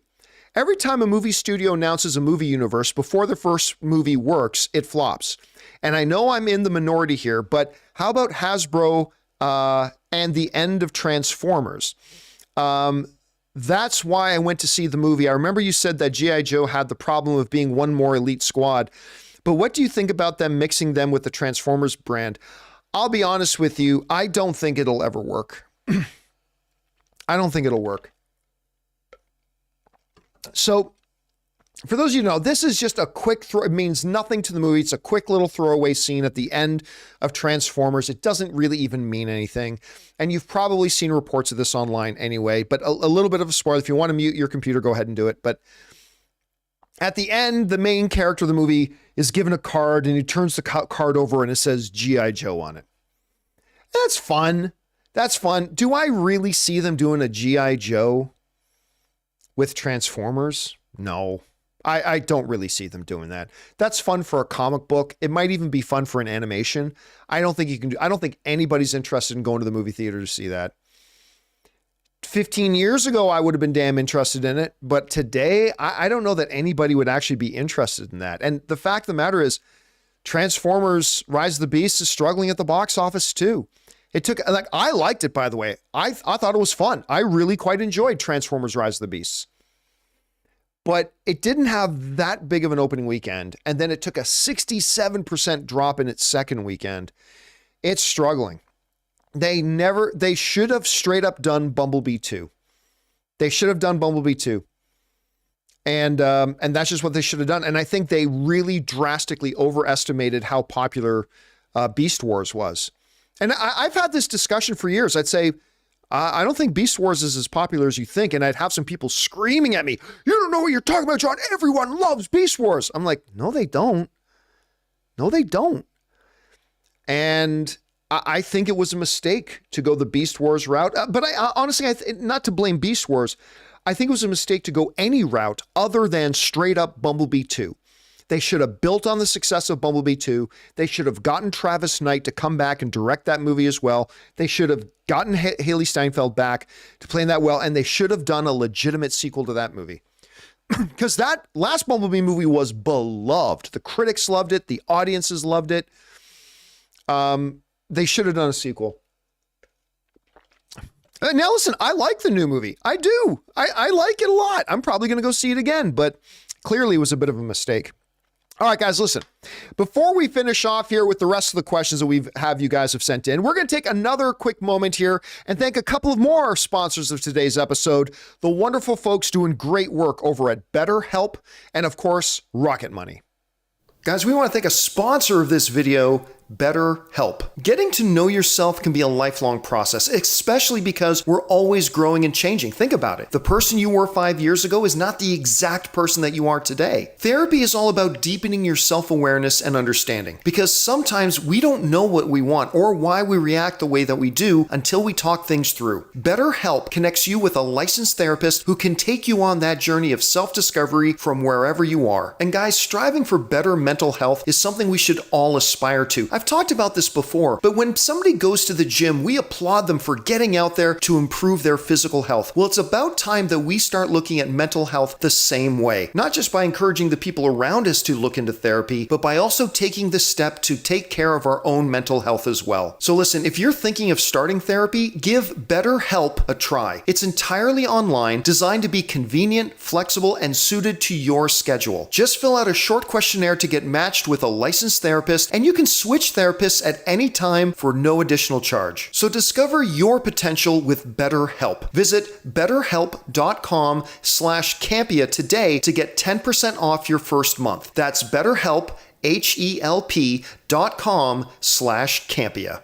Every time a movie studio announces a movie universe before the first movie works, it flops. And I know I'm in the minority here, but how about Hasbro and the end of Transformers? That's why I went to see the movie. I remember you said that G.I. Joe had the problem of being one more elite squad. But what do you think about them mixing them with the Transformers brand? I'll be honest with you. I don't think it'll ever work. I don't think it'll work. So for those of you who know, this is just a quick throw. It means nothing to the movie. It's a quick little throwaway scene at the end of Transformers. It doesn't really even mean anything. And you've probably seen reports of this online anyway, but a little bit of a spoiler. If you want to mute your computer, go ahead and do it. But at the end, the main character of the movie is given a card and he turns the card over and it says G.I. Joe on it. That's fun. That's fun. Do I really see them doing a G.I. Joe with Transformers? No. I don't really see them doing that. That's fun for a comic book. It might even be fun for an animation. I don't think anybody's interested in going to the movie theater to see that. 15 years ago, I would have been damn interested in it. But today, I don't know that anybody would actually be interested in that. And the fact of the matter is, Transformers Rise of the Beast is struggling at the box office too. I liked it, by the way. I thought it was fun. I really quite enjoyed Transformers Rise of the Beasts. But it didn't have that big of an opening weekend. And then it took a 67% drop in its second weekend. It's struggling. They should have straight up done Bumblebee 2. They should have done Bumblebee 2. And that's just what they should have done. And I think they really drastically overestimated how popular Beast Wars was. And I've had this discussion for years. I'd say, I don't think Beast Wars is as popular as you think. And I'd have some people screaming at me, you don't know what you're talking about, John. Everyone loves Beast Wars. I'm like, no, they don't. No, they don't. And I think it was a mistake to go the Beast Wars route. But I honestly, not to blame Beast Wars, I think it was a mistake to go any route other than straight up Bumblebee 2. They should have built on the success of Bumblebee 2. They should have gotten Travis Knight to come back and direct that movie as well. They should have gotten Haley Steinfeld back to play in that well, and they should have done a legitimate sequel to that movie. Because that last Bumblebee movie was beloved. The critics loved it. The audiences loved it. They should have done a sequel. Now listen, I like the new movie. I do. I like it a lot. I'm probably going to go see it again, but clearly it was a bit of a mistake. All right, guys, listen, before we finish off here with the rest of the questions that you guys have sent in, we're going to take another quick moment here and thank a couple of more sponsors of today's episode, the wonderful folks doing great work over at BetterHelp and, of course, Rocket Money. Guys, we want to thank a sponsor of this video, BetterHelp. Getting to know yourself can be a lifelong process, especially because we're always growing and changing. Think about it. The person you were 5 years ago is not the exact person that you are today. Therapy is all about deepening your self-awareness and understanding, because sometimes we don't know what we want or why we react the way that we do until we talk things through. BetterHelp connects you with a licensed therapist who can take you on that journey of self-discovery from wherever you are. And guys, striving for better mental health is something we should all aspire to. I've talked about this before, but when somebody goes to the gym, we applaud them for getting out there to improve their physical health. Well, it's about time that we start looking at mental health the same way, not just by encouraging the people around us to look into therapy, but by also taking the step to take care of our own mental health as well. So listen, if you're thinking of starting therapy, give BetterHelp a try. It's entirely online, designed to be convenient, flexible, and suited to your schedule. Just fill out a short questionnaire to get matched with a licensed therapist, and you can switch therapists at any time for no additional charge. So discover your potential with BetterHelp. Visit betterhelp.com/Campea today to get 10% off your first month. That's BetterHelp, HELP.com/Campea.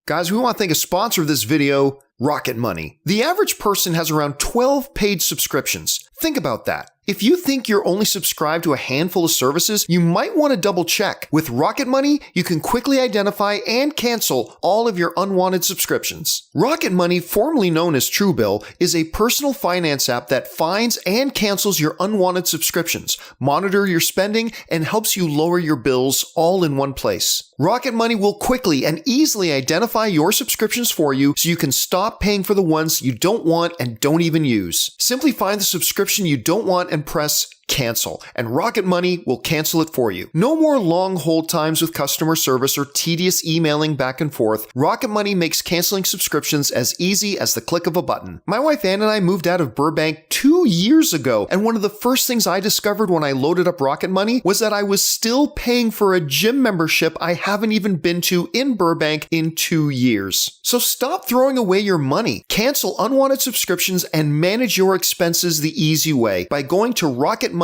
Guys, we want to thank a sponsor of this video, Rocket Money. The average person has around 12 paid subscriptions. Think about that. If you think you're only subscribed to a handful of services, you might want to double check. With Rocket Money, you can quickly identify and cancel all of your unwanted subscriptions. Rocket Money, formerly known as Truebill, is a personal finance app that finds and cancels your unwanted subscriptions, monitor your spending, and helps you lower your bills all in one place. Rocket Money will quickly and easily identify your subscriptions for you so you can stop paying for the ones you don't want and don't even use. Simply find the subscription you don't want and press cancel, and Rocket Money will cancel it for you. No more long hold times with customer service or tedious emailing back and forth. Rocket Money makes canceling subscriptions as easy as the click of a button. My wife Ann and I moved out of Burbank 2 years ago, and one of the first things I discovered when I loaded up Rocket Money was that I was still paying for a gym membership I haven't even been to in Burbank in 2 years. So stop throwing away your money. Cancel unwanted subscriptions and manage your expenses the easy way by going to rocketmoney.com/Campea.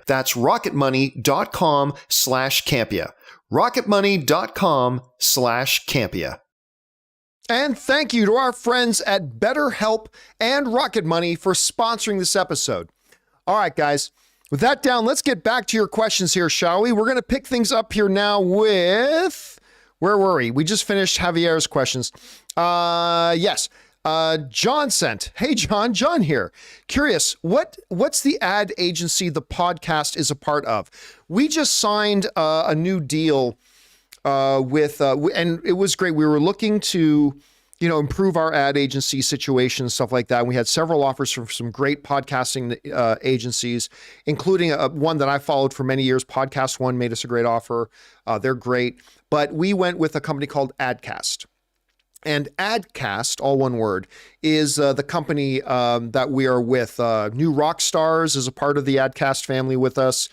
That's rocketmoney.com/Campea. rocketmoney.com/Campea. And thank you to our friends at BetterHelp and Rocket Money for sponsoring this episode. All right, guys, with that down, let's get back to your questions here, shall we? We're going to pick things up here now with, where were we? We just finished Javier's questions. Yes. John sent, hey John here. Curious, what's the ad agency the podcast is a part of? We just signed a new deal with, and it was great. We were looking to, improve our ad agency situation and stuff like that. And we had several offers from some great podcasting agencies, including one that I followed for many years. Podcast One made us a great offer. They're great, but we went with a company called Adcast. And Adcast, all one word, is the company that we are with. New Rockstars is a part of the Adcast family with us.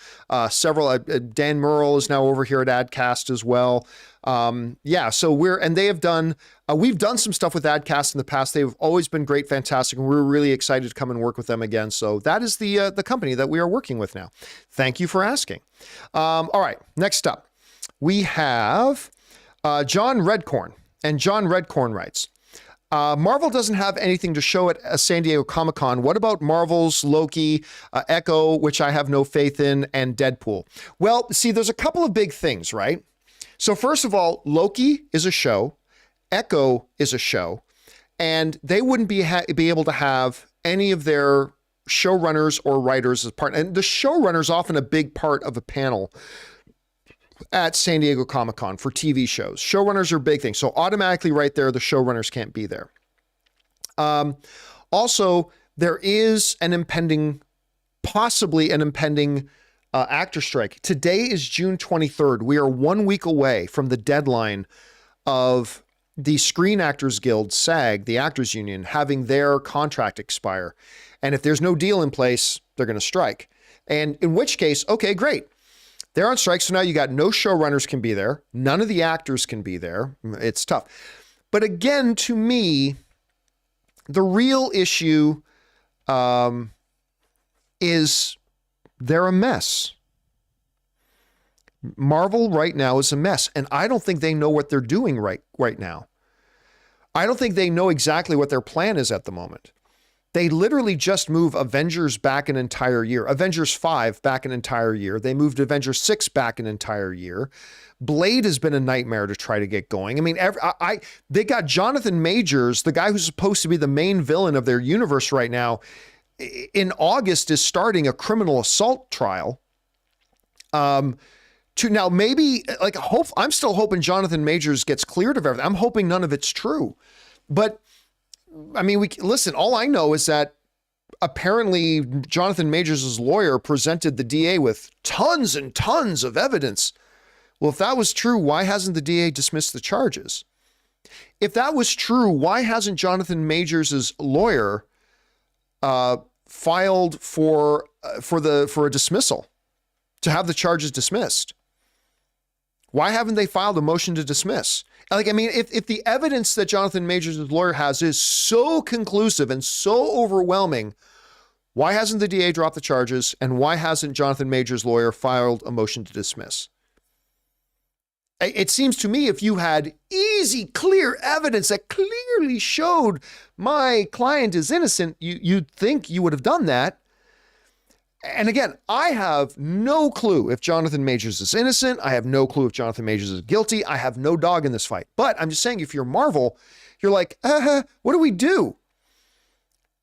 Several, Dan Murrell is now over here at Adcast as well. So we've done some stuff with Adcast in the past. They've always been great, fantastic, and we're really excited to come and work with them again. So that is the company that we are working with now. Thank you for asking. All right, next up, we have John Redcorn. And John Redcorn writes, Marvel doesn't have anything to show at San Diego Comic-Con. What about Marvel's Loki, Echo, which I have no faith in, and Deadpool? Well, see, there's a couple of big things, right? So first of all, Loki is a show, Echo is a show, and they wouldn't be able to have any of their showrunners or writers as part. And the showrunner is often a big part of a panel at San Diego Comic-Con for TV shows. Showrunners are a big thing. So automatically right there, the showrunners can't be there. Also, there is possibly an impending actor strike. Today is June 23rd. We are 1 week away from the deadline of the Screen Actors Guild, SAG, the Actors Union, having their contract expire. And if there's no deal in place, they're going to strike. And in which case, okay, great. They're on strike, so now you got no showrunners can be there. None of the actors can be there. It's tough. But again, to me, the real issue is they're a mess. Marvel right now is a mess, and I don't think they know what they're doing right now. I don't think they know exactly what their plan is at the moment. They literally just move Avengers back an entire year. Avengers 5 back an entire year. They moved Avengers 6 back an entire year. Blade has been a nightmare to try to get going. I mean, they got Jonathan Majors, the guy who's supposed to be the main villain of their universe right now, in August is starting a criminal assault trial. To now maybe I'm still hoping Jonathan Majors gets cleared of everything. I'm hoping none of it's true, but I mean, listen, all I know is that apparently Jonathan Majors' lawyer presented the DA with tons and tons of evidence. Well, if that was true, why hasn't the DA dismissed the charges? If that was true, why hasn't Jonathan Majors' lawyer filed for a dismissal to have the charges dismissed? Why haven't they filed a motion to dismiss? If the evidence that Jonathan Majors' lawyer has is so conclusive and so overwhelming, Why hasn't the DA dropped the charges? And why hasn't Jonathan Majors' lawyer filed a motion to dismiss? It seems to me if you had easy, clear evidence that clearly showed my client is innocent, you'd think you would have done that. And again, I have no clue if Jonathan Majors is innocent. I have no clue if Jonathan Majors is guilty. I have no dog in this fight. But I'm just saying, if you're Marvel, you're like, what do we do?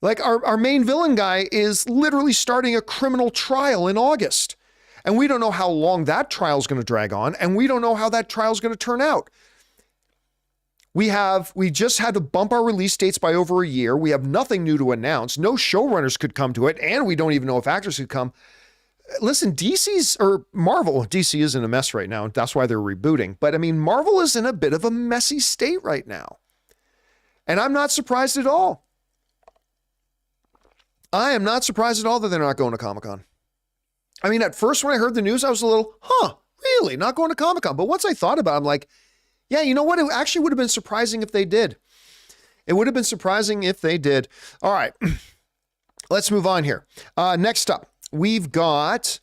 Like our main villain guy is literally starting a criminal trial in August. And we don't know how long that trial is going to drag on. And we don't know how that trial is going to turn out. We just had to bump our release dates by over a year. We have nothing new to announce. No showrunners could come to it. And we don't even know if actors could come. Listen, Marvel, DC is in a mess right now. That's why they're rebooting. But I mean, Marvel is in a bit of a messy state right now. And I'm not surprised at all. I am not surprised at all that they're not going to Comic-Con. I mean, at first when I heard the news, I was a little, really? Not going to Comic-Con? But once I thought about it, I'm like, yeah, you know what? It actually would have been surprising if they did. It would have been surprising if they did. All right, let's move on here. Next up, we've got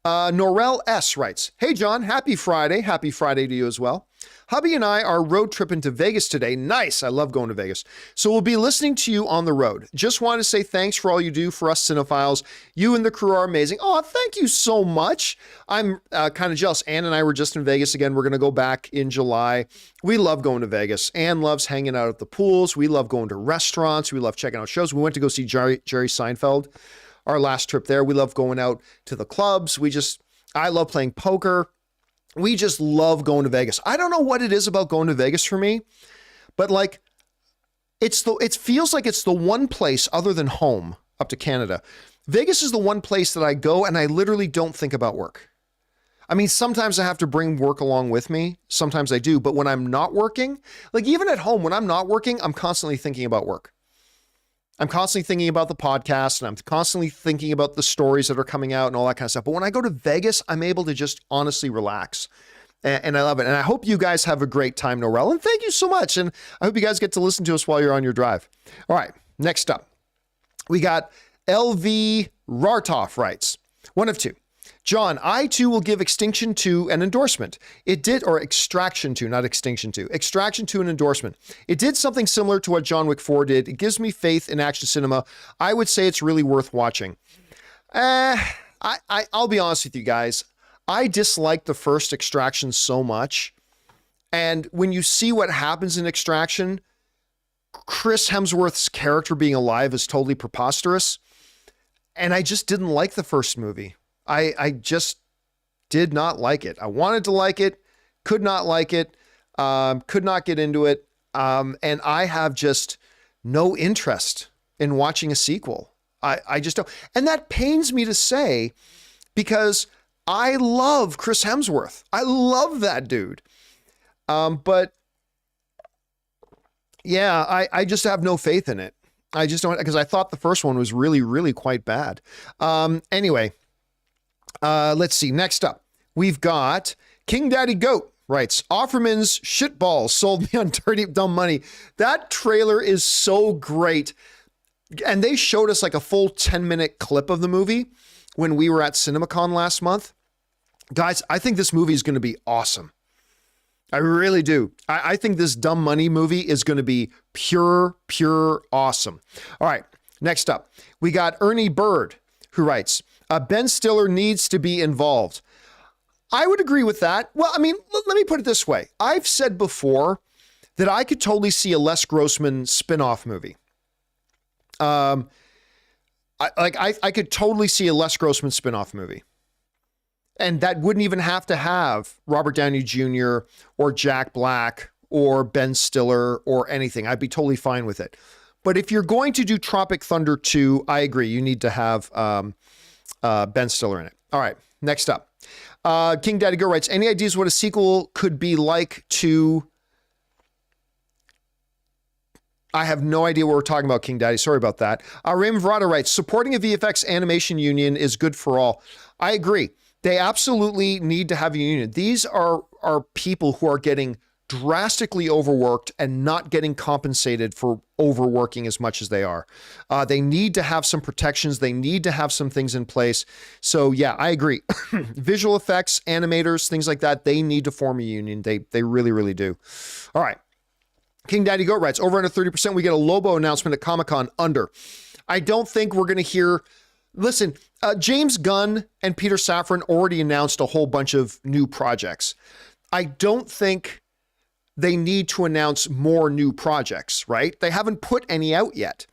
Norel S. writes, hey, John, happy Friday. Happy Friday to you as well. Hubby and I are road tripping to Vegas today. Nice. I love going to Vegas. So we'll be listening to you on the road. Just wanted to say thanks for all you do for us cinephiles. You and the crew are amazing. Oh, thank you so much. I'm kind of jealous. Ann and I were just in Vegas again. We're going to go back in July. We love going to Vegas. Ann loves hanging out at the pools. We love going to restaurants. We love checking out shows. We went to go see Jerry Seinfeld, our last trip there. We love going out to the clubs. I love playing poker. We just love going to Vegas. I don't know what it is about going to Vegas for me, but like it feels like it's the one place other than home up to Canada. Vegas is the one place that I go and I literally don't think about work. I mean, sometimes I have to bring work along with me. Sometimes I do, but when I'm not working, like even at home, when I'm not working, I'm constantly thinking about work. I'm constantly thinking about the podcast and I'm constantly thinking about the stories that are coming out and all that kind of stuff. But when I go to Vegas, I'm able to just honestly relax and I love it. And I hope you guys have a great time, Norel. And thank you so much. And I hope you guys get to listen to us while you're on your drive. All right, next up, we got LV Rartoff writes, one of two. John, I too will give Extinction 2 an endorsement. Extraction 2, not Extinction 2. Extraction 2 an endorsement. It did something similar to what John Wick 4 did. It gives me faith in action cinema. I would say it's really worth watching. I'll be honest with you guys. I dislike the first Extraction so much. And when you see what happens in Extraction, Chris Hemsworth's character being alive is totally preposterous. And I just didn't like the first movie. I just did not like it. I wanted to like it, could not like it, could not get into it. And I have just no interest in watching a sequel. I just don't. And that pains me to say because I love Chris Hemsworth. I love that dude. But yeah, I just have no faith in it. I just don't, because I thought the first one was really, really quite bad. Anyway. Let's see. Next up, we've got King Daddy Goat writes, Offerman's shitballs sold me on Dirty Dumb Money. That trailer is so great. And they showed us like a full 10-minute clip of the movie when we were at CinemaCon last month. Guys, I think this movie is going to be awesome. I really do. I think this Dumb Money movie is going to be pure awesome. All right. Next up, we got Ernie Bird who writes, Ben Stiller needs to be involved. I would agree with that. Well, I mean, let me put it this way. I've said before that I could totally see a Les Grossman spin-off movie. I could totally see a Les Grossman spin-off movie. And that wouldn't even have to have Robert Downey Jr. or Jack Black or Ben Stiller or anything. I'd be totally fine with it. But if you're going to do Tropic Thunder 2, I agree. You need to have Ben Stiller in it. All right, next up. King Daddy Go writes, any ideas what a sequel could be like to... I have no idea what we're talking about, King Daddy. Sorry about that. Raymond Verada writes, supporting a VFX animation union is good for all. I agree. They absolutely need to have a union. These are people who are getting drastically overworked and not getting compensated for overworking as much as they are. They need to have some protections. They need to have some things in place. So yeah, I agree. Visual effects, animators, things like that, they need to form a union. They really, really do. All right. King Daddy Goat writes, over under 30%, we get a Lobo announcement at Comic-Con. Under. I don't think we're going to hear... Listen, James Gunn and Peter Safran already announced a whole bunch of new projects. I don't think they need to announce more new projects, right? They haven't put any out yet.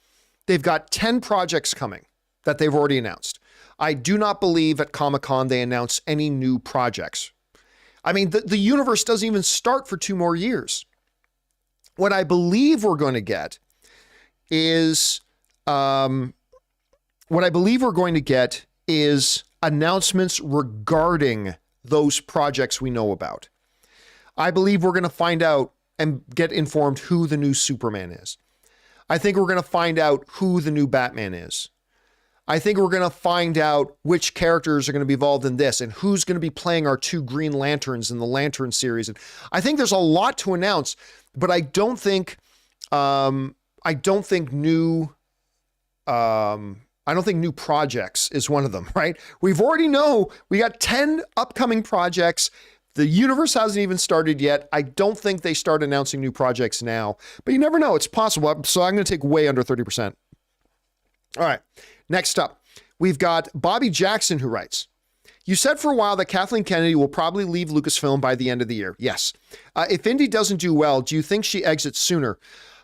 They've got 10 projects coming that they've already announced. I do not believe at Comic-Con they announce any new projects. I mean, the universe doesn't even start for 2 more years. What I believe we're going to get is... announcements regarding those projects we know about. I believe we're going to find out and get informed who the new Superman is. I think we're going to find out who the new Batman is. I think we're going to find out which characters are going to be involved in this and who's going to be playing our 2 Green Lanterns in the Lantern series. And I think there's a lot to announce, but I don't think new projects is one of them, right? We got 10 upcoming projects. The universe hasn't even started yet. I don't think they start announcing new projects now, but you never know. It's possible. So I'm going to take way under 30%. All right. Next up, we've got Bobby Jackson who writes, you said for a while that Kathleen Kennedy will probably leave Lucasfilm by the end of the year. Yes. If Indy doesn't do well, do you think she exits sooner?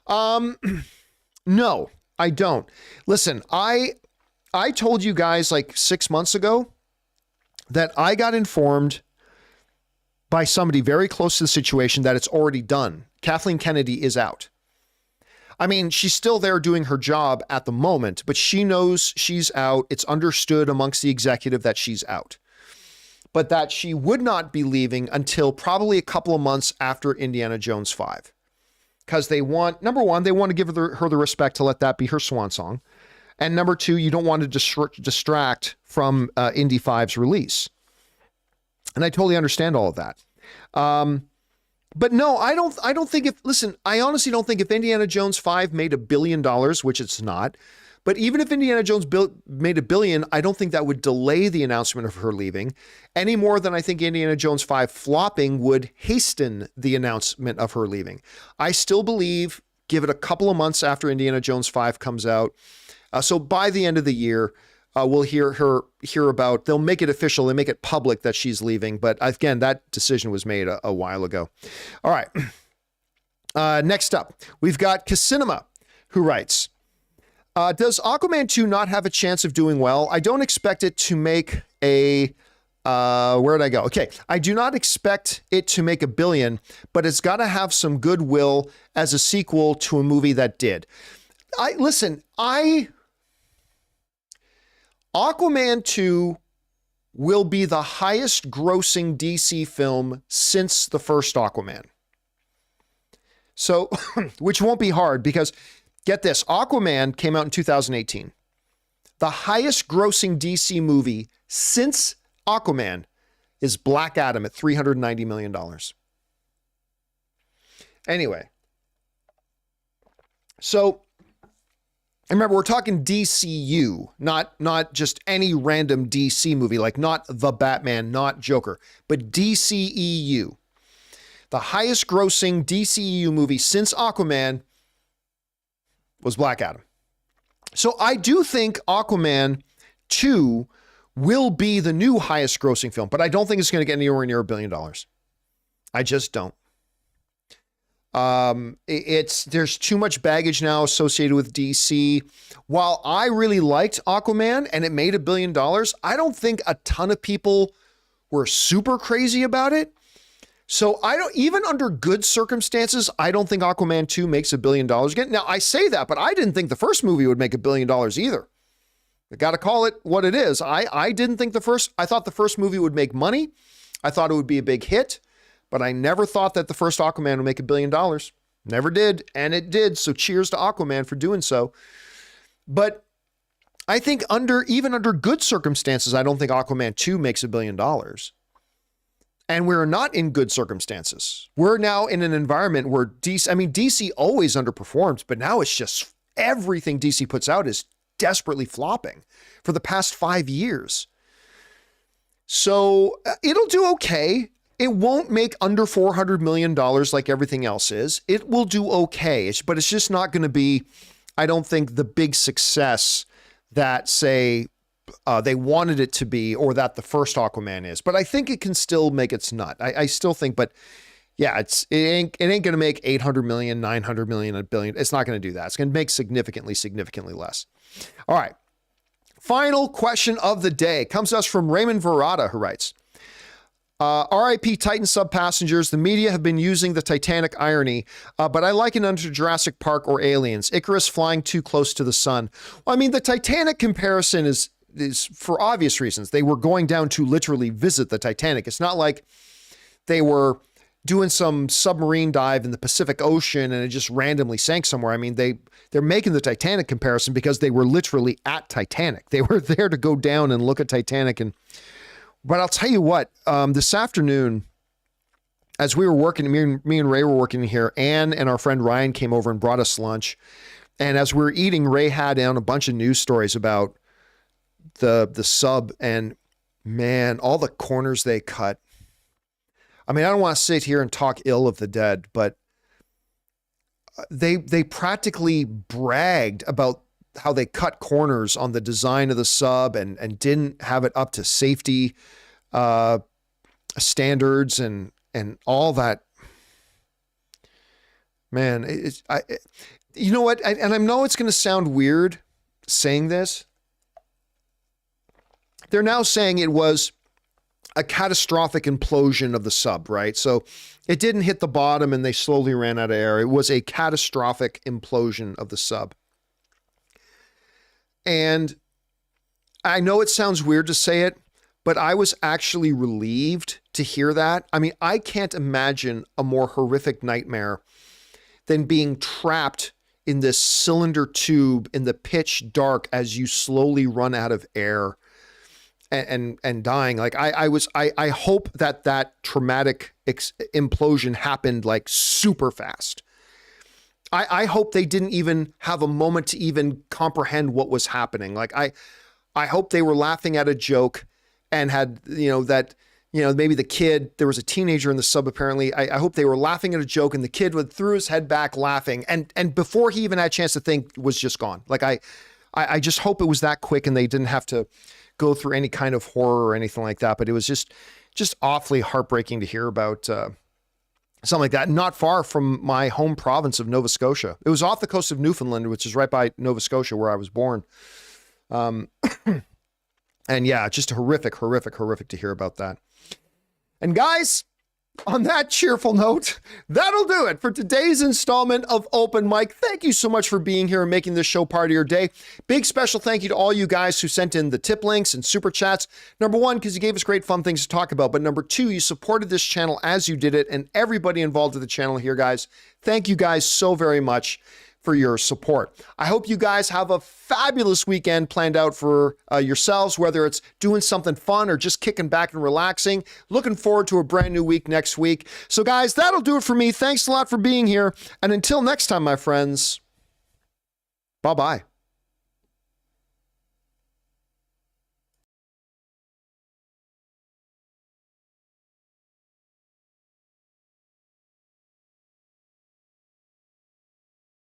No, I don't. Listen, I told you guys like 6 months ago that I got informed by somebody very close to the situation that it's already done. Kathleen Kennedy is out. I mean, she's still there doing her job at the moment, but she knows she's out. It's understood amongst the executive that she's out, but that she would not be leaving until probably a couple of months after Indiana Jones 5. Because they want, number one, they want to give her the respect to let that be her swan song. And number two, you don't want to distract from Indy 5's release. And I totally understand all of that. But no, I don't think I honestly don't think if Indiana Jones 5 made $1 billion, which it's not, but even if Indiana Jones made $1 billion, I don't think that would delay the announcement of her leaving any more than I think Indiana Jones 5 flopping would hasten the announcement of her leaving. I still believe, give it a couple of months after Indiana Jones 5 comes out. So by the end of the year, we'll hear about, they'll make it official, they make it public that she's leaving. But again, that decision was made a while ago. All right. Next up, we've got Casinema who writes, does Aquaman 2 not have a chance of doing well? I don't expect it to make where'd I go? Okay. I do not expect it to make $1 billion, but it's got to have some goodwill as a sequel to a movie that did. Aquaman 2 will be the highest grossing DC film since the first Aquaman. So, which won't be hard because get this, Aquaman came out in 2018. The highest grossing DC movie since Aquaman is Black Adam at $390 million. Anyway, so remember, we're talking DCU, not just any random DC movie, like not The Batman, not Joker, but DCEU. The highest grossing DCEU movie since Aquaman was Black Adam. So I do think Aquaman 2 will be the new highest grossing film, but I don't think it's going to get anywhere near $1 billion. I just don't. There's too much baggage now associated with DC. While I really liked Aquaman and it made $1 billion, I don't think a ton of people were super crazy about it. So even under good circumstances, I don't think Aquaman 2 makes $1 billion again. Now I say that, but I didn't think the first movie would make $1 billion either. I got to call it what it is. I didn't think I thought the first movie would make money. I thought it would be a big hit. But I never thought that the first Aquaman would make $1 billion. Never did. And it did. So cheers to Aquaman for doing so. But I think even under good circumstances, I don't think Aquaman 2 makes $1 billion. And we're not in good circumstances. We're now in an environment where DC always underperforms, but now it's just everything DC puts out is desperately flopping for the past 5 years. So it'll do okay. It won't make under $400 million like everything else is. It will do okay, but it's just not going to be, I don't think, the big success that, say, they wanted it to be, or that the first Aquaman is. But I think it can still make its nut. I still think, but yeah, it ain't going to make 800 million, 900 million, $1 billion. It's not going to do that. It's going to make significantly less. All right. Final question of the day comes to us from Raymond Verada, who writes, RIP Titan sub passengers. The media have been using the Titanic irony, but I liken it unto Jurassic Park or Aliens. Icarus flying too close to the sun. Well, I mean, the Titanic comparison is for obvious reasons. They were going down to literally visit the Titanic. It's not like they were doing some submarine dive in the Pacific Ocean and it just randomly sank somewhere. I mean, they're making the Titanic comparison because they were literally at Titanic. They were there to go down and look at Titanic. But I'll tell you what, this afternoon, as we were working, me and Ray were working here, Ann and our friend Ryan came over and brought us lunch. And as we were eating, Ray had down a bunch of news stories about the sub, and man, all the corners they cut. I mean, I don't want to sit here and talk ill of the dead, but they practically bragged about how they cut corners on the design of the sub and didn't have it up to safety standards and all that. Man, you know what? And I know it's going to sound weird saying this. They're now saying it was a catastrophic implosion of the sub, right? So it didn't hit the bottom and they slowly ran out of air. It was a catastrophic implosion of the sub. And I know it sounds weird to say it, but I was actually relieved to hear that. I mean, I can't imagine a more horrific nightmare than being trapped in this cylinder tube in the pitch dark as you slowly run out of air and dying. Like I hope that traumatic implosion happened like super fast. I hope they didn't even have a moment to even comprehend what was happening. Like I hope they were laughing at a joke and had, maybe the kid, there was a teenager in the sub apparently. I hope they were laughing at a joke and the kid threw his head back laughing. And before he even had a chance to think, was just gone. Like I just hope it was that quick and they didn't have to go through any kind of horror or anything like that. But it was just awfully heartbreaking to hear about something like that. Not far from my home province of Nova Scotia. It was off the coast of Newfoundland, which is right by Nova Scotia where I was born. And yeah, just horrific to hear about that. And guys, on that cheerful note, that'll do it for today's installment of Open Mic. Thank you so much for being here and making this show part of your day. Big special thank you to all you guys who sent in the tip links and super chats. Number one, because you gave us great fun things to talk about. But number two, you supported this channel as you did it. And everybody involved with the channel here, guys, thank you guys so very much for your support. I hope you guys have a fabulous weekend planned out for yourselves, whether it's doing something fun or just kicking back and relaxing. Looking forward to a brand new week next week. So guys, that'll do it for me. Thanks a lot for being here. And until next time, my friends, bye-bye.